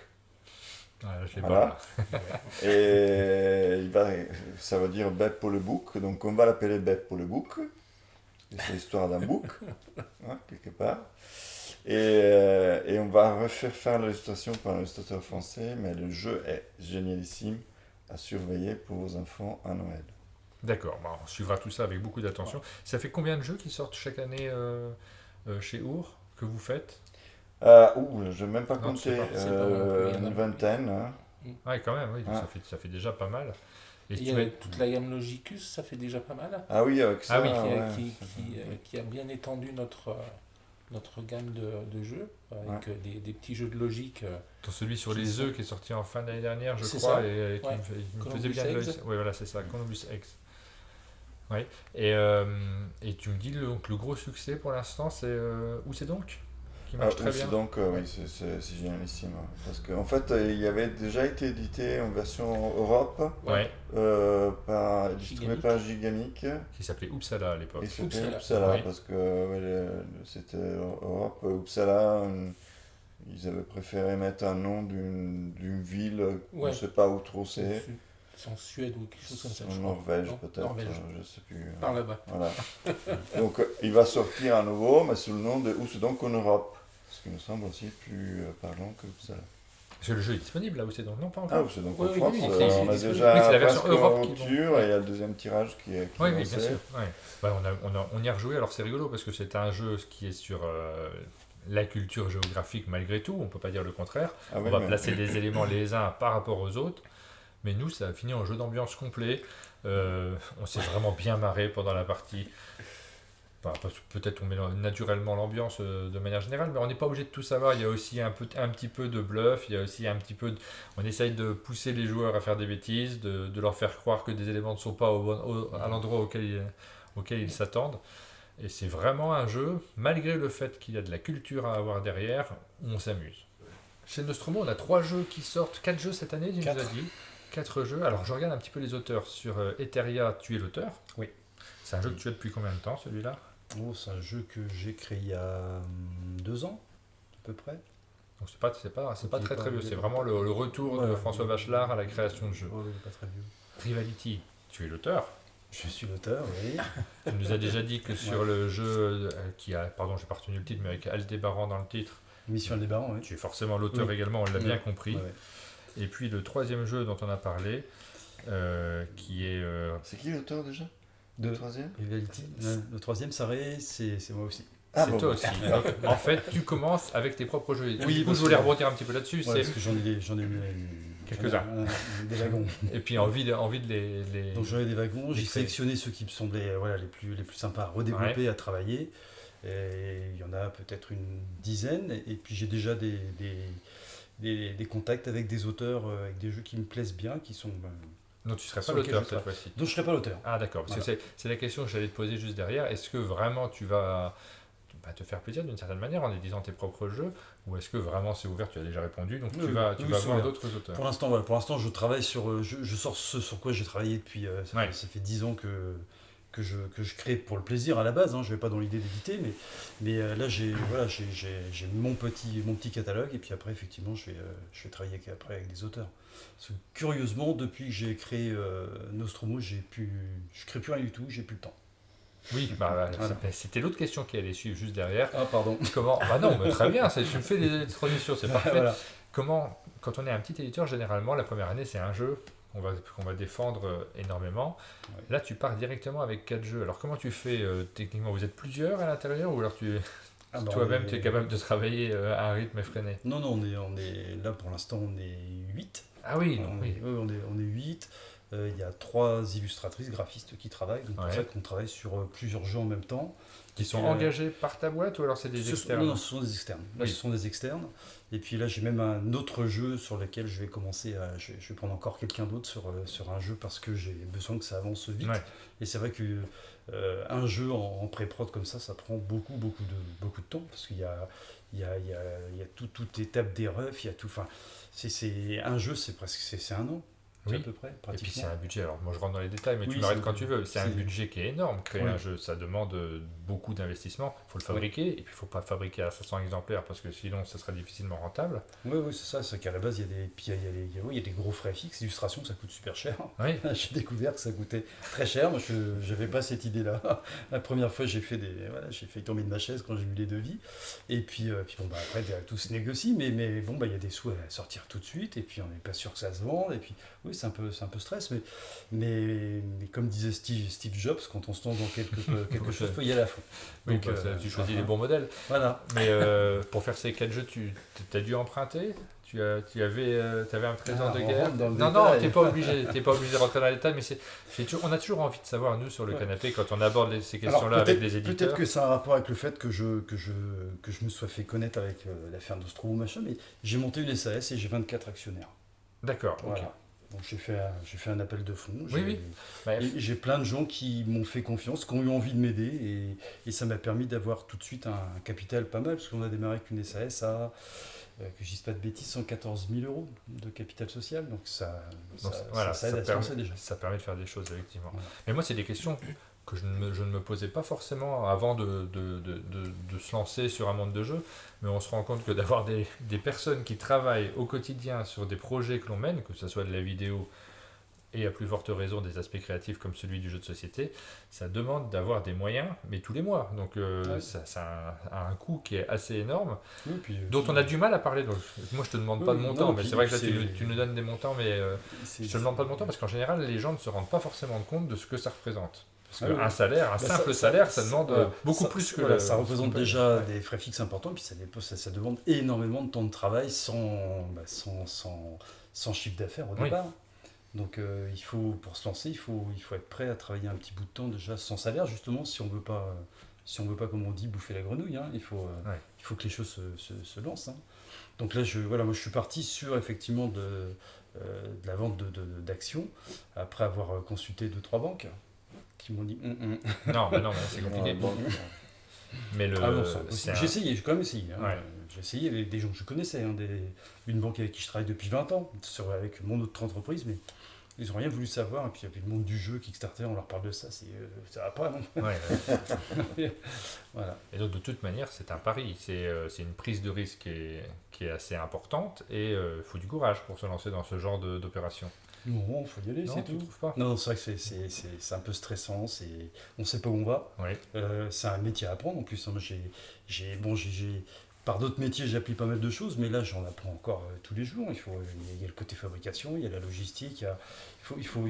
je l'ai Voilà. pas. Et ça veut dire Beppo le bouc, donc on va l'appeler Beppo le bouc. Et c'est l'histoire d'un bouc, hein, quelque part. Et on va refaire faire l'illustration par un illustrateur français, mais le jeu est génialissime à surveiller pour vos enfants à Noël. D'accord, bon, on suivra tout ça avec beaucoup d'attention. Ça fait combien de jeux qui sortent chaque année chez Our que vous faites? Je n'ai même pas Non, tu sais compté, pas, c'est pas non plus, il y en a une vingtaine. Hein. Ah, quand même, oui, donc Ah. ça fait déjà pas mal. Et Il tu y mets- a toute la gamme Logicus, ça fait déjà pas mal. Ah oui, avec ça, Ah oui, Qui a bien étendu notre gamme de jeux, avec des petits jeux de logique. Dans celui sur Qui les sont- œufs qui est sorti en fin d'année dernière, je C'est crois, ça. et qui Ouais. me faisait Columbus bien de l'œil. Eggs. Oui, voilà, c'est ça, Columbus Eggs. Oui. Et tu me dis donc le gros succès pour l'instant, c'est où c'est donc qui marche très bien. Donc, oui, c'est génialissime. Hein. Parce qu'en fait, il avait déjà été édité en version Europe, Ouais, distribué Gigamic. par Gigamic. qui s'appait Uppsala à l'époque. Et c'était Uppsala. Uppsala, Oui. parce que c'était Europe, Uppsala, ils avaient préféré mettre un nom d'une ville, on Ouais. ne sait pas où trop c'est, C'est en Suède ou quelque chose comme ça. en je crois. Norvège Non, peut-être, Norvège. je ne sais plus. Par là-bas. Voilà. Donc il va sortir à nouveau, mais sous le nom de donc en Europe, ce qui me semble aussi plus parlant que Uppsala. Parce que le jeu est disponible là où c'est donc non pas Ah, encore. c'est donc Oui, en oui, France, oui, on c'est a disponible. déjà Oui, c'est la version presque en Europe qui rupture, et il y a le deuxième tirage qui est Oui, oui, lancé. bien sûr. Ouais. Ouais, on y a rejoué, alors c'est rigolo parce que c'est un jeu qui est sur la culture géographique malgré tout, on peut pas dire le contraire. Ah oui, On va mais- placer des éléments les uns par rapport aux autres, mais nous ça a fini en jeu d'ambiance complet. On s'est vraiment bien marré pendant la partie. Enfin, parce que peut-être on met naturellement l'ambiance de manière générale, mais on n'est pas obligé de tout savoir. Il y a aussi un petit peu de bluff, il y a aussi un petit peu on essaye de pousser les joueurs à faire des bêtises, de leur faire croire que des éléments ne sont pas à l'endroit auquel ils s'attendent. Et c'est vraiment un jeu, malgré le fait qu'il y a de la culture à avoir derrière, où on s'amuse. Chez Nostromo, on a 3 jeux qui sortent, 4 jeux cette année, tu nous as 4. dit. 4 jeux. Alors je regarde un petit peu les auteurs. Sur Eteria, tu es l'auteur. Oui. C'est un jeu que tu as depuis combien de temps, celui-là? Oh, c'est un jeu que j'ai créé il y a 2 ans, à peu près. Donc c'est pas très pas très vieux, vieux. c'est vraiment le retour de Ouais, François Bachelard à la création de jeux. Oh, il est pas très vieux. Rivality, tu es l'auteur. Je suis l'auteur, oui. Tu nous as déjà dit que sur le jeu qui a, pardon, j'ai pas retenu le titre, mais avec Aldébaran dans le titre, Mission Aldébaran, oui. tu es forcément l'auteur Oui. également, on l'a Oui. bien compris. Ouais, ouais. Et puis le troisième jeu dont on a parlé, qui est C'est qui l'auteur déjà De Le troisième Rivality. Le troisième, Saré, c'est moi aussi. Ah, c'est bon, toi bon. aussi. Donc, en fait, tu commences avec tes propres jeux. Et Oui, du coup, parce je voulais que- rebondir un petit peu là-dessus. Ouais, c'est... parce que j'en ai Quelques-uns. Des wagons. Et puis envie de les... Donc j'en ai des wagons, j'ai créer. sélectionné ceux qui me semblaient les plus sympas à redévelopper, à travailler. Et il y en a peut-être une dizaine. Et puis j'ai déjà des contacts avec des auteurs, avec des jeux qui me plaisent bien, qui sont... Non, tu serais pas sur lesquels l'auteur je cette travaille. fois-ci. Donc je ne serai pas l'auteur. Ah d'accord, parce Voilà. que c'est la question que j'allais te poser juste derrière. Est-ce que vraiment tu vas te faire plaisir d'une certaine manière en éditant tes propres jeux, ou est-ce que vraiment c'est ouvert, tu as déjà répondu, donc tu Oui, vas c'est voir ouvert. d'autres auteurs. Pour l'instant, je travaille sur... je sors ce sur quoi j'ai travaillé depuis... ça fait 10 ans que je crée pour le plaisir à la base, hein, je ne vais pas dans l'idée d'éditer, mais là j'ai mon petit catalogue, et puis après effectivement je vais travailler après avec des auteurs. Parce que, curieusement, depuis que j'ai créé Nostromo, je crée plus rien du tout, j'ai plus le temps. Oui, Voilà. c'était l'autre question qui allait suivre juste derrière. Ah pardon. Comment Bah non, mais très bien, tu me fais des transitions, c'est parfait. Voilà. Comment, quand on est un petit éditeur, généralement, la première année, c'est un jeu qu'on va défendre énormément. Ouais. Là, tu pars directement avec 4 jeux. Alors, comment tu fais techniquement? Vous êtes plusieurs à l'intérieur, ou alors toi-même, tu es capable de travailler à un rythme effréné? Non, on est là pour l'instant, on est 8. Ah oui, non, oui. On est 8. Il y a 3 illustratrices, graphistes qui travaillent. Donc, Ouais. pour ça qu'on travaille sur plusieurs jeux en même temps. Qui sont puis, engagés par ta boîte, ou alors c'est des externes? Non, ce sont des externes. Là, Oui. ce sont des externes. Et puis là, j'ai même un autre jeu sur lequel je vais commencer à. Je vais prendre encore quelqu'un d'autre sur un jeu parce que j'ai besoin que ça avance vite. Ouais. Et c'est vrai que un jeu en pré-prod comme ça prend beaucoup de temps parce qu'il y a toute étape des refs, il y a tout. Enfin, c'est un jeu, c'est un an. Oui. À peu près, Et puis pratiquement. c'est un budget, alors moi je rentre dans les détails, mais Oui, tu m'arrêtes c'est- quand tu veux. C'est un c'est- budget qui est énorme. Créer Oui. un jeu, ça demande beaucoup d'investissement. Il faut le fabriquer, et puis il ne faut pas fabriquer à 500 exemplaires parce que sinon ça sera difficilement rentable. Oui, c'est ça. C'est qu'à la base, il y a des gros frais fixes. L'illustration, ça coûte super cher. Oui. J'ai découvert que ça coûtait très cher. Moi, je n'avais pas cette idée-là. La première fois, j'ai failli tomber de ma chaise quand j'ai vu les devis. Et puis bon, bah, après, tout se négocie. Mais bon, bah, il y a des sous à sortir tout de suite. Et puis, on n'est pas sûr que ça se vende. Et puis, oui, c'est un peu stress. Mais comme disait Steve Jobs, quand on se lance dans quelque chose, il faut y aller à fond. Oui, Donc, tu choisis les bons modèles. Voilà. Mais pour faire ces 4 jeux, tu as dû emprunter? Tu avais un trésor Ah, de on guerre? rentre dans le Non, détail. t'es pas obligé de rentrer dans les détails, mais on a toujours envie de savoir, nous, sur le Ouais. canapé, quand on aborde ces Alors, questions-là avec les éditeurs. peut-être que ça a un rapport avec le fait que je me sois fait connaître avec l'affaire Nostromo, machin, mais j'ai monté une SAS et j'ai 24 actionnaires. D'accord, ok. Voilà. Donc j'ai fait un appel de fonds. Oui. Bah, Et j'ai plein de gens qui m'ont fait confiance, qui ont eu envie de m'aider, et ça m'a permis d'avoir tout de suite un capital pas mal, parce qu'on a démarré avec une SAS à, que je dise pas de bêtises, 114 000 euros de capital social. Donc Donc, voilà, ça aide à se lancer déjà. ça permet de faire des choses, effectivement. Voilà. Mais moi, c'est des questions que je ne me posais pas forcément avant de se lancer sur un monde de jeu, mais on se rend compte que d'avoir des personnes qui travaillent au quotidien sur des projets que l'on mène, que ce soit de la vidéo et à plus forte raison des aspects créatifs comme celui du jeu de société, ça demande d'avoir des moyens, mais tous les mois. Donc Ouais. ça a un coût qui est assez énorme, Oui, puis, dont on a du mal à parler. Donc, moi, je te demande pas de Oui, montant, non, mais puis c'est vrai que là, c'est- tu nous donnes des montants, mais c'est- je te demande pas de montant parce qu'en général, les gens ne se rendent pas forcément compte de ce que ça représente. Parce Ah qu'un oui. salaire, un simple salaire, ça demande voilà. beaucoup Ça- plus que voilà, le- ça ce représente qu'on paye. déjà Ouais. des frais fixes importants, puis ça demande énormément de temps de travail sans chiffre d'affaires au Oui. départ. Donc pour se lancer, il faut être prêt à travailler un petit bout de temps déjà sans salaire, justement, si on veut pas, comme on dit, bouffer la grenouille. Hein. Il faut que les choses se lancent. Hein. Donc là, moi, je suis parti sur effectivement de la vente d'actions, après avoir consulté 2-3 banques qui m'ont dit Non, mais c'est compliqué. Bon, Mais Ah non, c'est j'ai essayé, j'ai quand même essayé. Hein. Ouais. J'ai essayé avec des gens que je connaissais, hein, une banque avec qui je travaille depuis 20 ans, avec mon autre entreprise, mais ils n'ont rien voulu savoir. Et puis le monde du jeu, Kickstarter, on leur parle de ça, ça va pas, non. Ouais. Voilà. Et donc, de toute manière, c'est un pari. C'est une prise de risque qui est assez importante et il faut du courage pour se lancer dans ce genre d'opération. Non, il faut y aller, Non, c'est tu tout. trouves pas? Non, c'est vrai que c'est un peu stressant, on ne sait pas où on va. Oui. C'est un métier à apprendre en plus. Hein. Moi, par d'autres métiers, j'ai appris pas mal de choses, mais là, j'en apprends encore tous les jours. Il y a le côté fabrication, il y a la logistique, il faut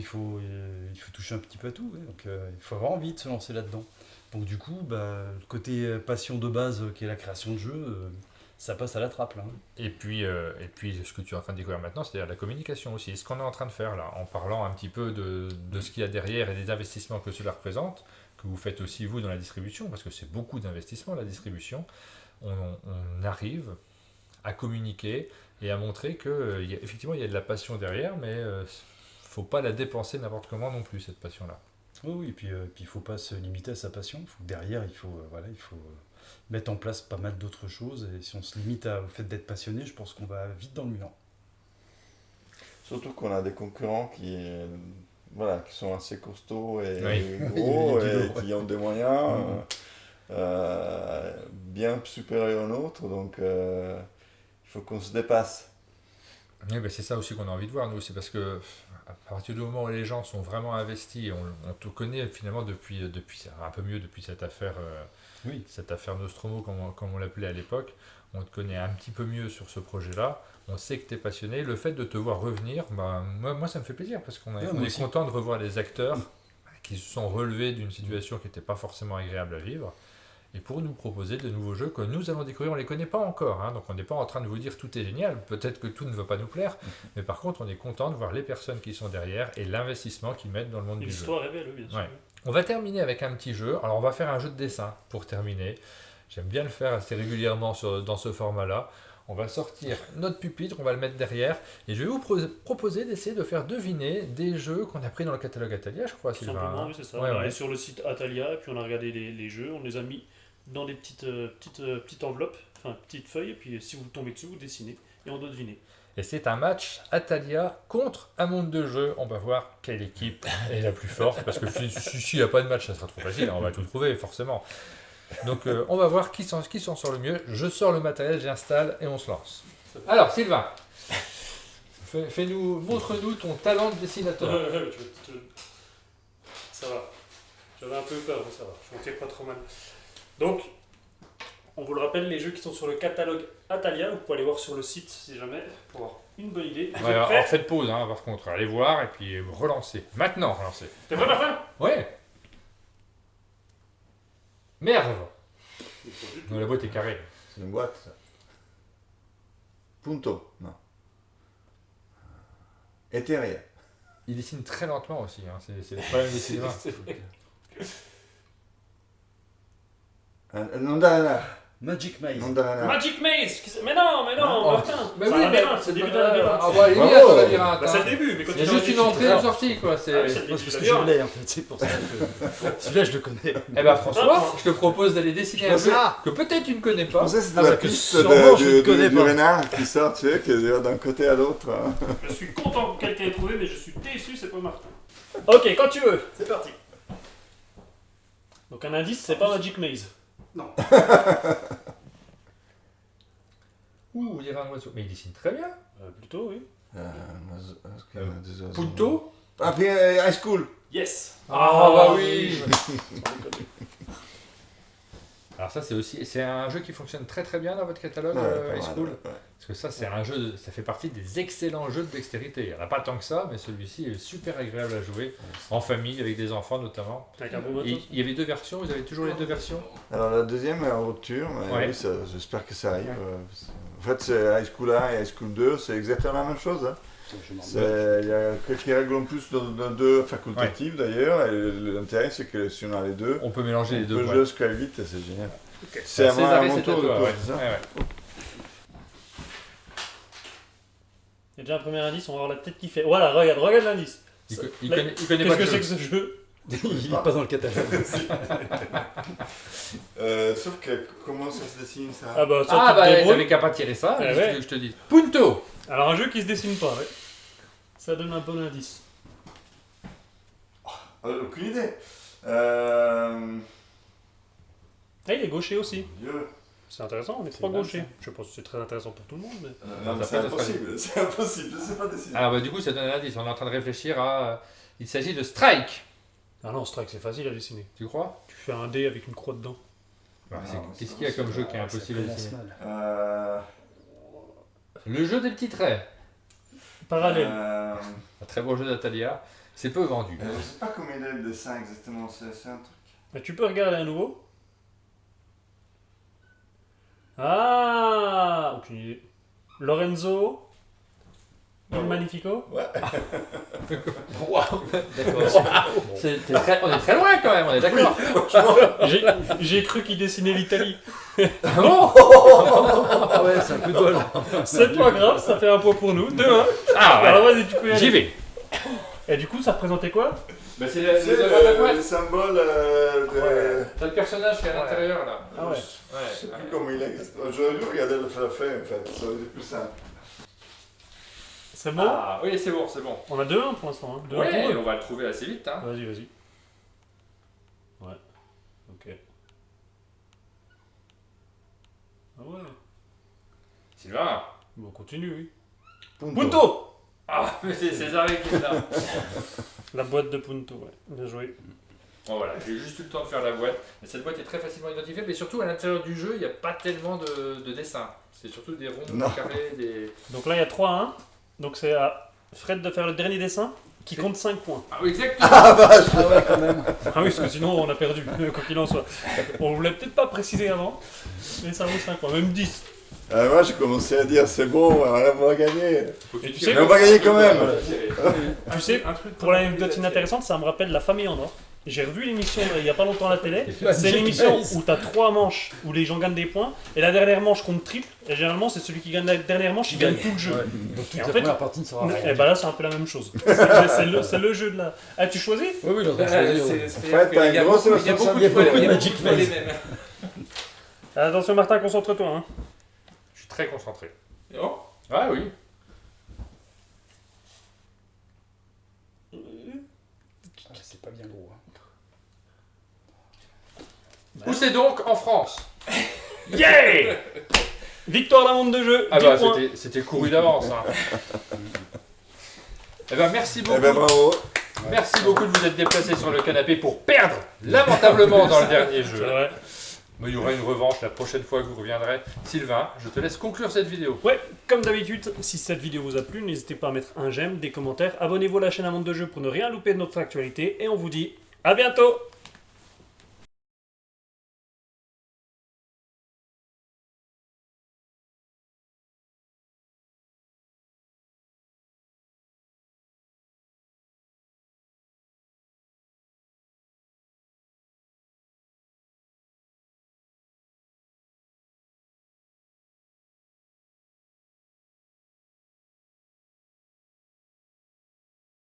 toucher un petit peu à tout. Ouais. Donc, il faut avoir envie de se lancer là-dedans. Donc, du coup, le côté passion de base, qui est la création de jeux, ça passe à la trappe. Là. Et puis, ce que tu es en train de découvrir maintenant, c'est-à-dire la communication aussi. Ce qu'on est en train de faire là, en parlant un petit peu de ce qu'il y a derrière et des investissements que cela représente, que vous faites aussi vous dans la distribution, parce que c'est beaucoup d'investissements la distribution, on arrive à communiquer et à montrer qu'effectivement il y a de la passion derrière, mais il ne faut pas la dépenser n'importe comment non plus, cette passion-là. Oui, et puis il ne faut pas se limiter à sa passion. Derrière, il faut mettre en place pas mal d'autres choses. Et si on se limite au fait d'être passionné, je pense qu'on va vite dans le mur. Surtout qu'on a des concurrents voilà, qui sont assez costauds et Oui. gros Du et lourd, qui ont des moyens bien supérieurs aux nôtres. Donc il faut qu'on se dépasse. Oui, ben c'est ça aussi qu'on a envie de voir, nous. C'est parce que à partir du moment où les gens sont vraiment investis, et on te connaît finalement depuis un peu mieux depuis cette affaire, Oui. cette affaire Nostromo, comme on l'appelait à l'époque. On te connaît un petit peu mieux sur ce projet-là. On sait que tu es passionné. Le fait de te voir revenir, ben, moi, ça me fait plaisir parce qu'on Ouais, on moi est aussi. content de revoir les acteurs qui se sont relevés d'une situation qui n'était pas forcément agréable à vivre. Et pour nous proposer de nouveaux jeux que nous allons découvrir, on ne les connaît pas encore, hein, donc on n'est pas en train de vous dire tout est génial, peut-être que tout ne va pas nous plaire, mais par contre on est content de voir les personnes qui sont derrière et l'investissement qu'ils mettent dans le monde Et du jeu. l'histoire est belle, bien sûr. Ouais. On va terminer avec un petit jeu, alors on va faire un jeu de dessin pour terminer, j'aime bien le faire assez régulièrement dans ce format-là. On va sortir notre pupitre, on va le mettre derrière, et je vais vous proposer d'essayer de faire deviner des jeux qu'on a pris dans le catalogue Atalia, je crois, Tout Sylvain. simplement, oui, c'est ça. Ouais, on est ouais. allé sur le site Atalia, et puis on a regardé les jeux, on les a mis dans des petites enveloppes, enfin petites feuilles, et puis si vous tombez dessus, vous dessinez, et on doit deviner. Et c'est un match Atalia contre un monde de jeu. On va voir quelle équipe est la plus forte. Parce que s'il n'y a pas de match, ça sera trop facile. On va tout trouver, forcément. Donc, on va voir qui s'en sort le mieux. Je sors le matériel, j'installe et on se lance. Alors, Sylvain, montre-nous ton talent de dessinateur. Ça va. J'avais un peu peur, mais ça va. Je m'en tire pas trop mal. Donc, on vous le rappelle, les jeux qui sont sur le catalogue Atalia, vous pouvez aller voir sur le site si jamais, pour avoir une bonne idée. Vous Ouais, êtes alors, prêts? faites pause, hein, par contre. Allez voir et puis relancez. Maintenant, relancez. T'es prêt, Martin? Ouais. Merve. Non, la boîte est carrée. C'est une boîte, ça. Punto, non. Eteria. Il dessine très lentement aussi. Hein. C'est le problème de Sylvain. Nondana. Magic Maze. Nondana. Magic Maze! Mais non, Oh. Martin! Bah C'est oui, un mais labyrinthe, c'est le début d'un Ah labyrinthe. bah, il est bien Bravo. ton labyrinthe. Bah, c'est hein. le début, mais quand Il y a tu juste fais une un entrée et une labyrinthe, sortie, quoi. Ah oui, c'est le Parce début que du je labyrinthe. l'ai en fait, c'est pour ça que celui-là je le connais. Eh ben François, je te propose d'aller dessiner un jeu que peut-être tu ne connais Je pas. pensais que c'était Ah, la que piste sûrement je ne connais du pas. renard qui sort, tu sais, qui est d'un côté à l'autre. Hein. Je suis content que quelqu'un ait trouvé, mais je suis déçu, c'est pas Martin. Ok, quand tu veux, c'est parti. Donc un indice, c'est pas Magic Maze. Ouh, on dirait un oiseau. Mais il dessine très bien. Plutôt, oui. Des oiseaux. Punto. Ah, puis High School. Yes. Ah bah oui. Alors ça c'est un jeu qui fonctionne très très bien dans votre catalogue Ouais, High pas School. mal, ouais. Parce que ça c'est un jeu, ça fait partie des excellents jeux de dextérité. Il n'y en a pas tant que ça, mais celui-ci est super agréable à jouer en famille avec des enfants notamment. Avec un bon Et matos. il y avait deux versions, vous avez toujours les deux versions? Alors la deuxième est en rupture, mais Ouais. oui, j'espère que ça arrive. En fait, c'est High School 1 et High School 2, c'est exactement la même chose. Hein. Il y a quelques règles en plus dans deux facultatives d'ailleurs, et l'intérêt c'est que si on a les deux, On peut mélanger les on deux. peut ouais. jouer jusqu'à 8 et c'est génial. Ok. C'est à César, mon c'est à tour, toi, ouais. c'est ça? Ouais, ouais. Il y a déjà un premier indice, on va voir la tête qui fait. Voilà, regarde l'indice. Il Ça- connaît pas Qu'est-ce le que jeu. c'est que ce jeu? Il est pas dans le catalogue. Sauf que comment ça se dessine ça? Ah bah ça, Ah tu te bah débrouilles. t'avais qu'à pas tirer ça, Eh qu'est-ce ouais. que tu veux que je te dise. Punto. Alors un jeu qui se dessine pas, ouais. Ça donne un bon indice. Aucune idée. Ah, il est gaucher aussi. Dieu. C'est intéressant, on est trois mal, gauchers. ça. Je pense que c'est très intéressant pour tout le monde, mais... Non, mais ça c'est peut être impossible, c'est impossible, je sais pas dessiner. Alors bah du coup ça donne un indice, on est en train de réfléchir à... Il s'agit de Strike, Ah non, Strike, c'est facile à dessiner. tu crois? Tu fais un dé avec une croix dedans. Bah, Non, c'est- mais Qu'est-ce c'est qu'il y a comme jeu qui est Ça impossible à commence dessiner? mal. Le jeu des petits traits, Parallèle. un très beau jeu d'Atalia, c'est peu vendu. Je sais pas comment il est le dessin exactement, c'est un truc. Mais tu peux regarder à nouveau. Ah, aucune idée. Lorenzo. Il Magnifico. Wow. D'accord. On est très loin quand même, on est d'accord. J'ai cru qu'il dessinait l'Italie. Ah bon? Ah ouais, c'est un coup de bol. C'est pas grave, ça fait un point pour nous. 2-1. Ah ouais, Alors vas-y, tu peux y aller. j'y vais. Et du coup, ça représentait quoi? Bah, c'est C'est le symbole de... Ouais. T'as le personnage qui est à Ouais. l'intérieur là. Ah ouais. Je sais plus comment il est. J'aurais dû regarder le fait en fait, ça aurait été plus simple. C'est bon? Ah, oui, c'est bon, c'est bon. On a 2-1 pour l'instant. Hein. 2-1 Ouais, pour eux. on va le trouver assez vite. Hein. Vas-y, vas-y. Ouais. Ok. Ah ouais. Sylvain. Bon, on continue, oui. Punto. Punto! Ah, mais c'est Césaré qui est là. La boîte de Punto, ouais. Bien joué. Bon voilà, j'ai juste eu le temps de faire la boîte. Mais cette boîte est très facilement identifiée, mais surtout à l'intérieur du jeu, il n'y a pas tellement de dessins. C'est surtout des ronds, Non. des carrés, des... Donc là, il y a 3-1. Donc c'est à Fred de faire le dernier dessin qui compte 5 points. Ah oui, exactement. Ah ouais, quand même. Ah oui, parce que sinon on a perdu, quoi qu'il en soit. On voulait peut-être pas préciser avant, mais ça vaut 5 points, même 10. Moi, j'ai commencé à dire, c'est bon, on va gagner. Faut que Et tu tires. sais, Mais on va gagner quand même. Tu sais, pour l'anecdote inintéressante, ça me rappelle La Famille en or. J'ai revu l'émission il n'y a pas longtemps à la télé. C'est l'émission où tu as 3 manches où les gens gagnent des points et la dernière manche compte triple. Et généralement, c'est celui qui gagne la dernière manche qui gagne tout le jeu. Ouais. Donc toute Et la en fait, première partie ne sera rien. Et bah là, c'est un peu la même chose. C'est le jeu de la. Ah, tu choisis? Oui, oui, donc fait, t'as une grosse responsabilité. beaucoup de Magic fois les Face. mêmes. Attention, Martin, concentre-toi. Hein. Je suis très concentré. Oh. Ah oui. C'est pas bien gros. Hein. Où c'est donc en France? Yeah! Victoire d'un monde de jeu. Ah 10 bah points. c'était couru d'avance. Hein. Eh ben merci beaucoup. Eh ben bravo. Merci beaucoup de vous être déplacés sur le canapé pour perdre lamentablement dans le dernier C'est jeu. vrai. Mais il y aura une revanche la prochaine fois que vous reviendrez. Sylvain, je te laisse conclure cette vidéo. Ouais, comme d'habitude, si cette vidéo vous a plu, n'hésitez pas à mettre un j'aime, des commentaires, abonnez-vous à la chaîne Un Monde de Jeu pour ne rien louper de notre actualité et on vous dit à bientôt!